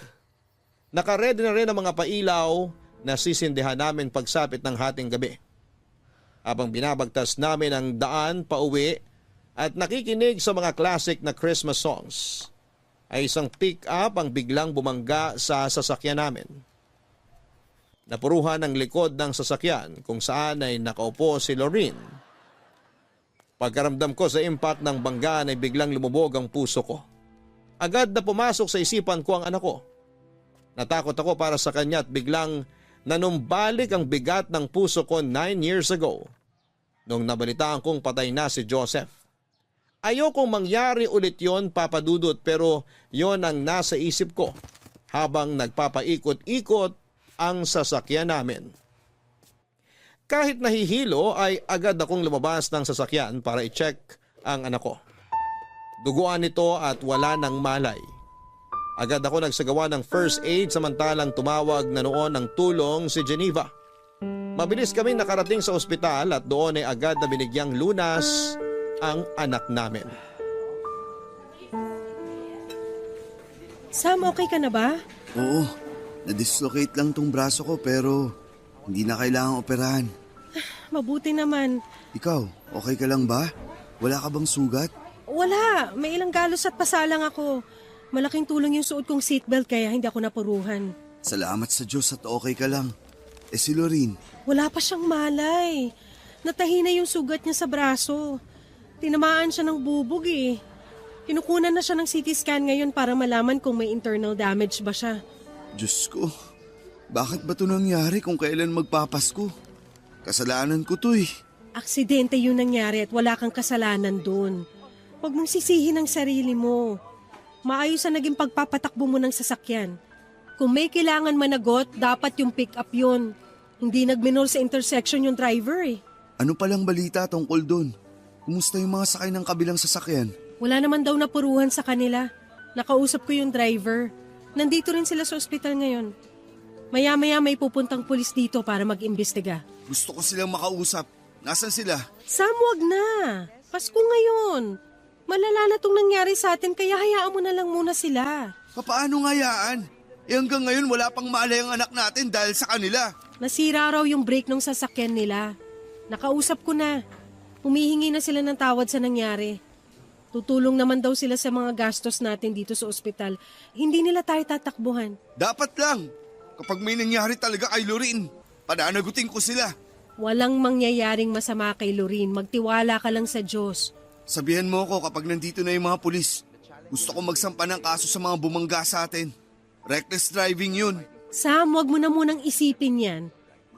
Nakaredy na rin ang mga pailaw na sisindihan namin pagsapit ng hating gabi. Habang binabagtas namin ang daan pauwi at nakikinig sa mga classic na Christmas songs, ay isang pick-up ang biglang bumangga sa sasakyan namin. Napuruhan ang likod ng sasakyan kung saan ay nakaupo si Lorraine. Pagkaramdam ko sa impact ng banggaan ay biglang lumubog ang puso ko. Agad na pumasok sa isipan ko ang anak ko. Natakot ako para sa kanya at biglang nanumbalik ang bigat ng puso ko 9 years ago nung nabalitaan kong patay na si Joseph. Ayokong mangyari ulit yon, Papa Dudut, pero yon ang nasa isip ko habang nagpapaikot-ikot ang sasakyan namin. Kahit nahihilo ay agad akong lumabas ng sasakyan para i-check ang anak ko. Duguan nito at wala ng malay. Agad ako nagsagawa ng first aid samantalang tumawag na noon ng tulong si Geneva. Mabilis kaming nakarating sa ospital at doon ay agad na binigyang lunas ang anak namin. Sam, okay ka na ba? Oo, na-dislocate lang tong braso ko pero hindi na kailangang operahan. Mabuti naman. Ikaw, okay ka lang ba? Wala ka bang sugat? Wala, may ilang galos at pasalang ako. Malaking tulong yung suot kong seatbelt kaya hindi ako napuruhan. Salamat sa Diyos at okay ka lang. Si Lorene, Wala pa siyang malay. Natahi na yung sugat niya sa braso. Tinamaan siya ng bubog eh. Kinukunan na siya ng CT scan ngayon para malaman kung may internal damage ba siya. Diyos ko, bakit ba ito nangyari kung kailan magpapasko? Kasalanan ko to eh. Aksidente yung nangyari at wala kang kasalanan doon. Huwag mong sisihin ang sarili mo. Maayos ang naging pagpapatakbo mo ng sasakyan. Kung may kailangan managot, dapat yung pick up yun. Hindi nagminol sa intersection yung driver eh. Ano palang balita tungkol dun? Kumusta yung mga sakay ng kabilang sasakyan? Wala naman daw napuruhan sa kanila. Nakausap ko yung driver. Nandito rin sila sa ospital ngayon. Maya-maya may pupuntang pulis dito para mag-imbestiga. Gusto ko silang makausap. Nasaan sila? Sam, wag na. Pasko ngayon. Malala na tong nangyari sa atin kaya hayaan mo na lang muna sila. Paano ngayaan? Hanggang ngayon wala pang maalay ang anak natin dahil sa kanila. Nasira raw yung brake ng sasakyan nila. Nakausap ko na. Humihingi na sila ng tawad sa nangyari. Tutulong naman daw sila sa mga gastos natin dito sa ospital. Hindi nila tayo tatakbuhan. Dapat lang. Kapag may nangyari talaga kay Lorene, pananagutin ko sila. Walang mangyayaring masama kay Lorene. Magtiwala ka lang sa Diyos. Sabihan mo ko kapag nandito na yung mga pulis. Gusto ko magsampa ng kaso sa mga bumangga sa atin. Reckless driving yun. Sam, wag mo na munang isipin yan.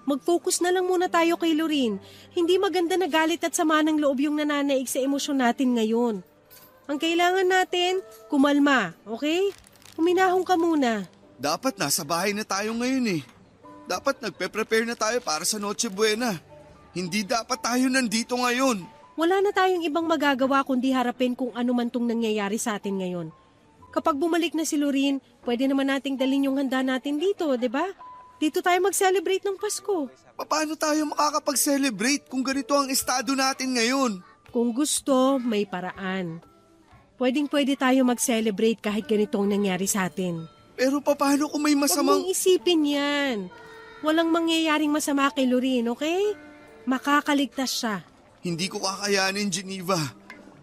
Mag-focus na lang muna tayo kay Lorene. Hindi maganda na galit at sama ng loob yung nananaig sa emosyon natin ngayon. Ang kailangan natin, kumalma, okay? Huminahon ka muna. Dapat nasa bahay na tayo ngayon eh. Dapat nagpe-prepare na tayo para sa Noche Buena. Hindi dapat tayo nandito ngayon. Wala na tayong ibang magagawa kundi harapin kung ano man tong nangyayari sa atin ngayon. Kapag bumalik na si Lorene, pwede naman nating dalhin yung handa natin dito, di ba? Dito tayo mag-celebrate ng Pasko. Paano tayo makakapag-celebrate kung ganito ang estado natin ngayon? Kung gusto, may paraan. Pwedeng-pwede tayo mag-celebrate kahit ganito ang nangyari sa atin. Pero paano kung may Huwag masamang... mong isipin yan. Walang mangyayaring masama kay Lorene, okay? Makakaligtas siya. Hindi ko kakayanin, Geneva.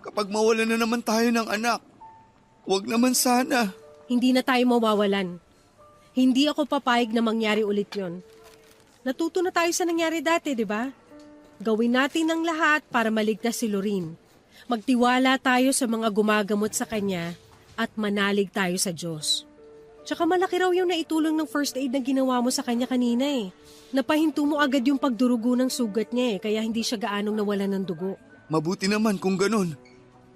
Kapag mawala na naman tayo ng anak. Huwag naman sana. Hindi na tayo mawawalan. Hindi ako papayag na mangyari ulit yon. Natuto na tayo sa nangyari dati, di ba? Gawin natin ang lahat para maligtas si Lorene. Magtiwala tayo sa mga gumagamot sa kanya at manalig tayo sa Diyos. Tsaka malaki raw yung naitulong ng first aid na ginawa mo sa kanya kanina eh. Napahinto mo agad yung pagdurugo ng sugat niya eh, kaya hindi siya gaanong nawalan ng dugo. Mabuti naman kung ganun.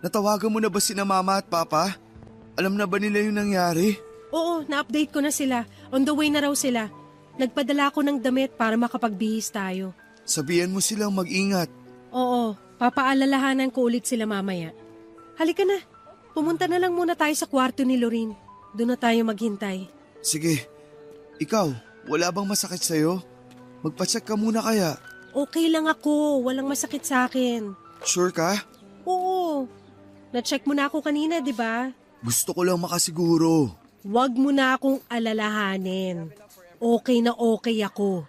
Natawagan mo na ba sina Mama at Papa? Alam na ba nila yung nangyari? Oo, na-update ko na sila. On the way na raw sila. Nagpadala ko ng damit para makapagbihis tayo. Sabihan mo silang mag-ingat. Oo, papaalalahanan ko ulit sila mamaya. Halika na, pumunta na lang muna tayo sa kwarto ni Lorene. Doon na tayo maghintay. Sige, ikaw, wala bang masakit sa'yo? Magpacheck ka muna kaya. Okay lang ako, walang masakit sa akin. Sure ka? Oo, na-check mo na ako kanina, di ba? Gusto ko lang makasiguro. Huwag mo na akong alalahanin. Okay na okay ako.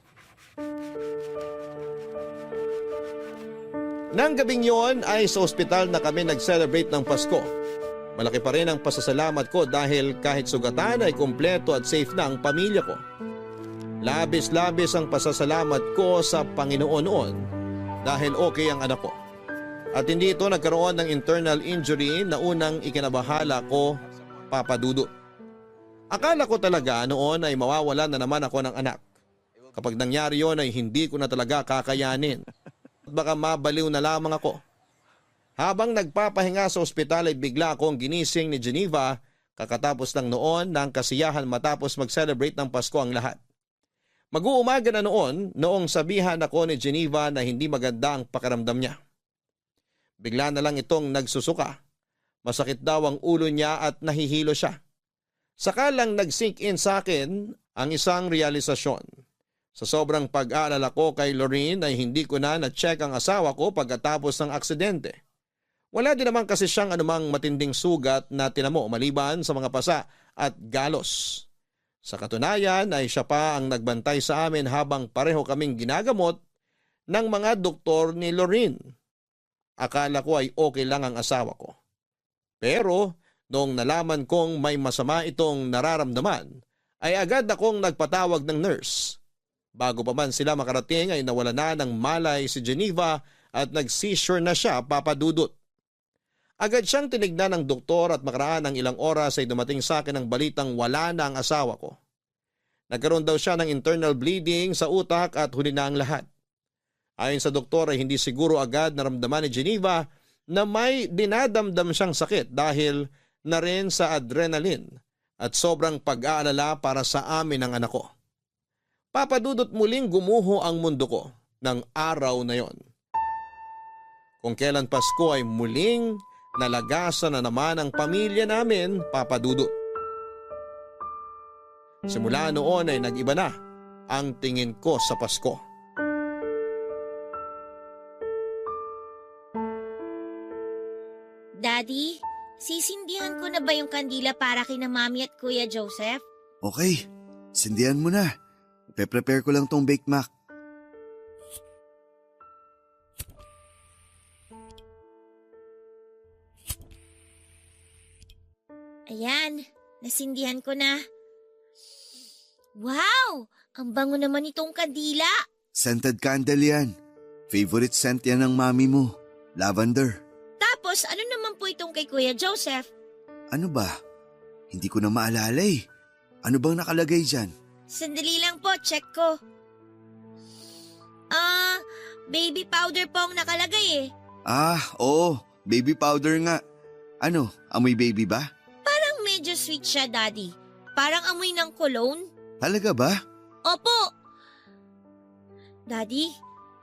Nang gabing yon ay sa ospital na kami nag-celebrate ng Pasko. Malaki pa rin ang pasasalamat ko dahil kahit sugatan ay kumpleto at safe na ang pamilya ko. Labis-labis ang pasasalamat ko sa Panginoon noon dahil okay ang anak ko. At hindi ito nagkaroon ng internal injury na unang ikinabahala ko, Papa Dudut. Akala ko talaga noon ay mawawalan na naman ako ng anak. Kapag nangyari yon ay hindi ko na talaga kakayanin. At baka mabaliw na lamang ako. Habang nagpapahinga sa ospital ay bigla akong ginising ni Geneva kakatapos lang noon ng kasiyahan matapos mag-celebrate ng Pasko ang lahat. Mag-uumaga na noong sabihan ako ni Geneva na hindi maganda ang pakiramdam niya. Bigla na lang itong nagsusuka. Masakit daw ang ulo niya at nahihilo siya. Saka lang nag-sink in sa akin ang isang realisasyon. Sa sobrang pag-aalala ko kay Lorraine ay hindi ko na na-check ang asawa ko pagkatapos ng aksidente. Wala din naman kasi siyang anumang matinding sugat na tinamo maliban sa mga pasa at galos. Sa katunayan ay siya pa ang nagbantay sa amin habang pareho kaming ginagamot ng mga doktor ni Lorraine. Akala ko ay okay lang ang asawa ko. Pero noong nalaman kong may masama itong nararamdaman, ay agad akong nagpatawag ng nurse. Bago pa man sila makarating ay nawala na ng malay si Geneva at nag-seizure na siya, Papa Dudut. Agad siyang tinignan ng doktor at makaraan ng ilang oras ay dumating sa akin ang balitang wala na ang asawa ko. Nagkaroon daw siya ng internal bleeding sa utak at huli na ang lahat. Ayon sa doktor ay hindi siguro agad naramdaman ni Geneva na may dinadamdam siyang sakit dahil na rin sa adrenaline at sobrang pag-aalala para sa amin ng anak ko. Papadudot muling gumuho ang mundo ko ng araw na yon. Kung kailan Pasko ay muling nalagasan na naman ang pamilya namin, Papa Dudut. Simula noon ay nag-iba na ang tingin ko sa Pasko. Daddy, sisindihan ko na ba yung kandila para kina Mami at Kuya Joseph? Okay, sindihan mo na. Ipe-prepare ko lang tong Bake Mac. Ayan, nasindihan ko na. Wow! Ang bango naman itong kandila. Scented candle yan. Favorite scent yan ng mami mo. Lavender. Tapos, ano naman po itong kay Kuya Joseph? Ano ba? Hindi ko na maalala eh. Ano bang nakalagay dyan? Sandali lang po, check ko. Baby powder po ang nakalagay eh. Oo. Baby powder nga. Ano, amoy baby ba? Parang medyo sweet siya, Daddy. Parang amoy ng cologne. Talaga ba? Opo. Daddy,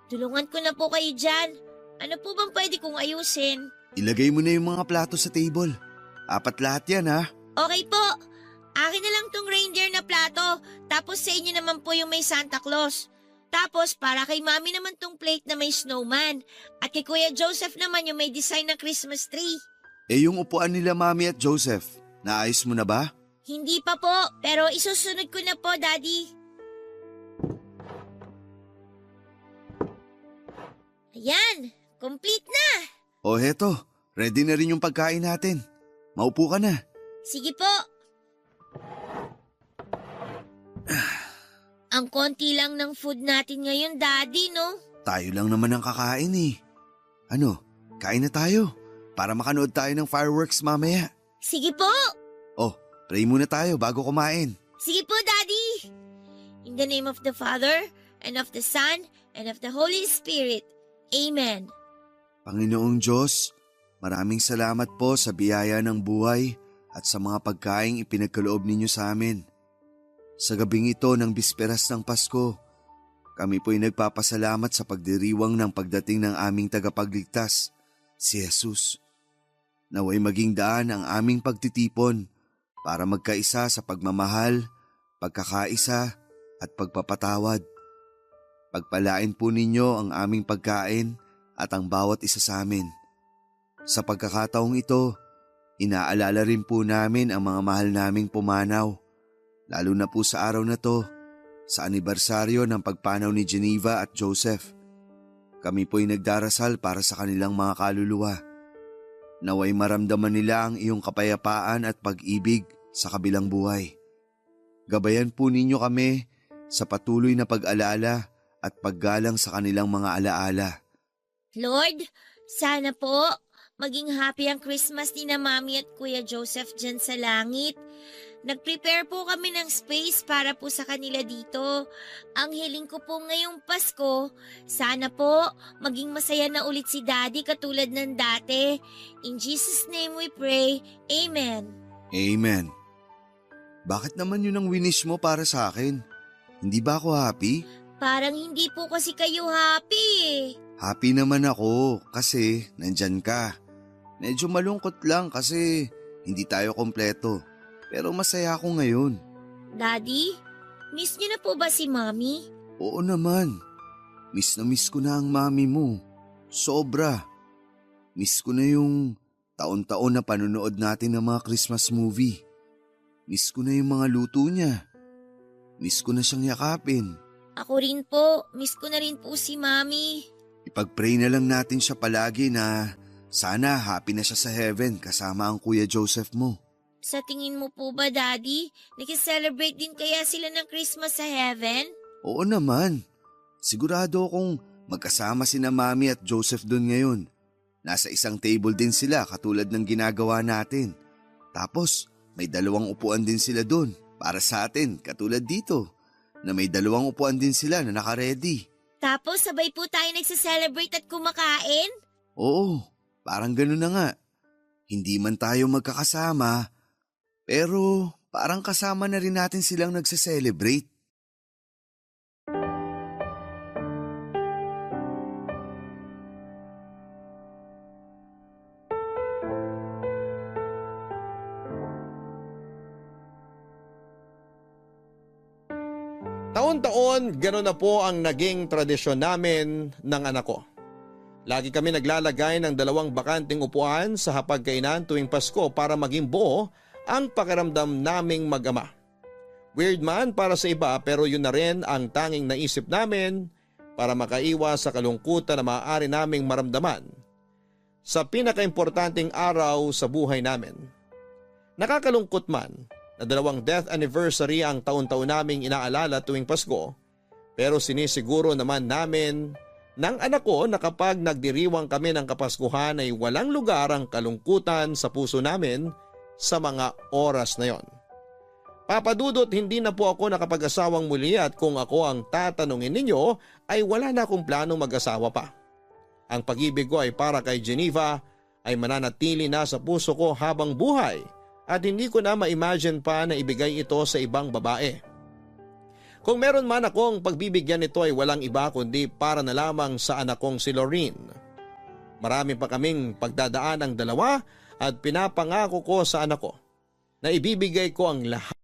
tulungan ko na po kayo dyan. Ano po bang pwede kong ayusin? Ilagay mo na yung mga plato sa table. 4 lahat yan ha. Okay po. Akin na lang tong reindeer na plato. Tapos sa inyo naman po yung may Santa Claus. Tapos para kay Mami naman tong plate na may snowman. At kay Kuya Joseph naman yung may design ng Christmas tree. Yung upuan nila Mami at Joseph, naayos mo na ba? Hindi pa po, pero isusunod ko na po, Daddy. Ayan, complete na. O heto, ready na rin yung pagkain natin. Maupo ka na. Sige po. Ang konti lang ng food natin ngayon, Daddy, no? Tayo lang naman ang kakain eh. Ano, kain na tayo para makanood tayo ng fireworks mamaya. Sige po. Oh, pray muna tayo bago kumain. Sige po, Daddy. In the name of the Father, and of the Son, and of the Holy Spirit. Amen. Panginoong Diyos, maraming salamat po sa biyaya ng buhay at sa mga pagkaing ipinagkaloob ninyo sa amin. Sa gabing ito ng bisperas ng Pasko, kami po'y nagpapasalamat sa pagdiriwang ng pagdating ng aming tagapagligtas, si Jesus. Naway maging daan ang aming pagtitipon para magkaisa sa pagmamahal, pagkakaisa at pagpapatawad. Pagpalain po ninyo ang aming pagkain at ang bawat isa sa amin. Sa pagkakataong ito, inaalala rin po namin ang mga mahal naming pumanaw, lalo na po sa araw na to, sa anibersaryo ng pagpanaw ni Geneva at Joseph. Kami po'y nagdarasal para sa kanilang mga kaluluwa. Naway maramdaman nila ang iyong kapayapaan at pag-ibig sa kabilang buhay. Gabayan po ninyo kami sa patuloy na pag-alala at paggalang sa kanilang mga alaala. Lord, sana po maging happy ang Christmas ni na Mami at Kuya Joseph dyan sa langit. Nag-prepare po kami ng space para po sa kanila dito. Ang hiling ko po ngayong Pasko, sana po maging masaya na ulit si Daddy katulad ng dati. In Jesus' name we pray. Amen. Amen. Bakit naman yun ang winish mo para sa akin? Hindi ba ako happy? Parang hindi po kasi kayo happy eh. Happy naman ako kasi nandyan ka. Medyo malungkot lang kasi hindi tayo kompleto. Pero masaya ako ngayon. Daddy, miss niyo na po ba si Mommy? Oo naman. Miss na miss ko na ang mami mo. Sobra. Miss ko na yung taon-taon na panonood natin ng mga Christmas movie. Miss ko na yung mga luto niya. Miss ko na siyang yakapin. Ako rin po, miss ko na rin po si Mommy. Ipag-pray na lang natin siya palagi na sana happy na siya sa heaven kasama ang Kuya Joseph mo. Sa tingin mo po ba, Daddy, nag-celebrate din kaya sila ng Christmas sa heaven? Oo naman. Sigurado akong magkasama sina Mami at Joseph doon ngayon. Nasa isang table din sila katulad ng ginagawa natin. Tapos may 2 upuan din sila doon para sa atin katulad dito na may 2 upuan din sila na naka-ready. Tapos sabay po tayo nagse-celebrate at kumakain? Oo, parang gano'n na nga. Hindi man tayo magkakasama, pero parang kasama na rin natin silang nagse-celebrate. Taon-taon, gano'n na po ang naging tradisyon namin ng anak ko. Lagi kami naglalagay ng 2 bakanting upuan sa hapagkainan tuwing Pasko para maging buo ang pakiramdam naming mag-ama. Weird man para sa iba pero yun na rin ang tanging naisip namin para makaiwas sa kalungkutan na maaari naming maramdaman sa pinakaimportanteng araw sa buhay namin. Nakakalungkot man na 2 death anniversary ang taon-taon naming inaalala tuwing Pasko, pero sinisiguro naman namin ng anak ko na kapag nagdiriwang kami ng Kapaskuhan ay walang lugar ang kalungkutan sa puso namin sa mga oras na yon. Papadudot, hindi na po ako nakapag-asawang muli at kung ako ang tatanungin ninyo ay wala na akong planong mag-asawa pa. Ang pag-ibig ko ay para kay Geneva ay mananatili na sa puso ko habang buhay at hindi ko na ma-imagine pa na ibigay ito sa ibang babae. Kung meron man akong pagbibigyan nito ay walang iba kundi para na lamang sa anak kong si Lorene. Marami pa kaming pagdadaan ang 2 at pinapangako ko sa anak ko na ibibigay ko ang lahat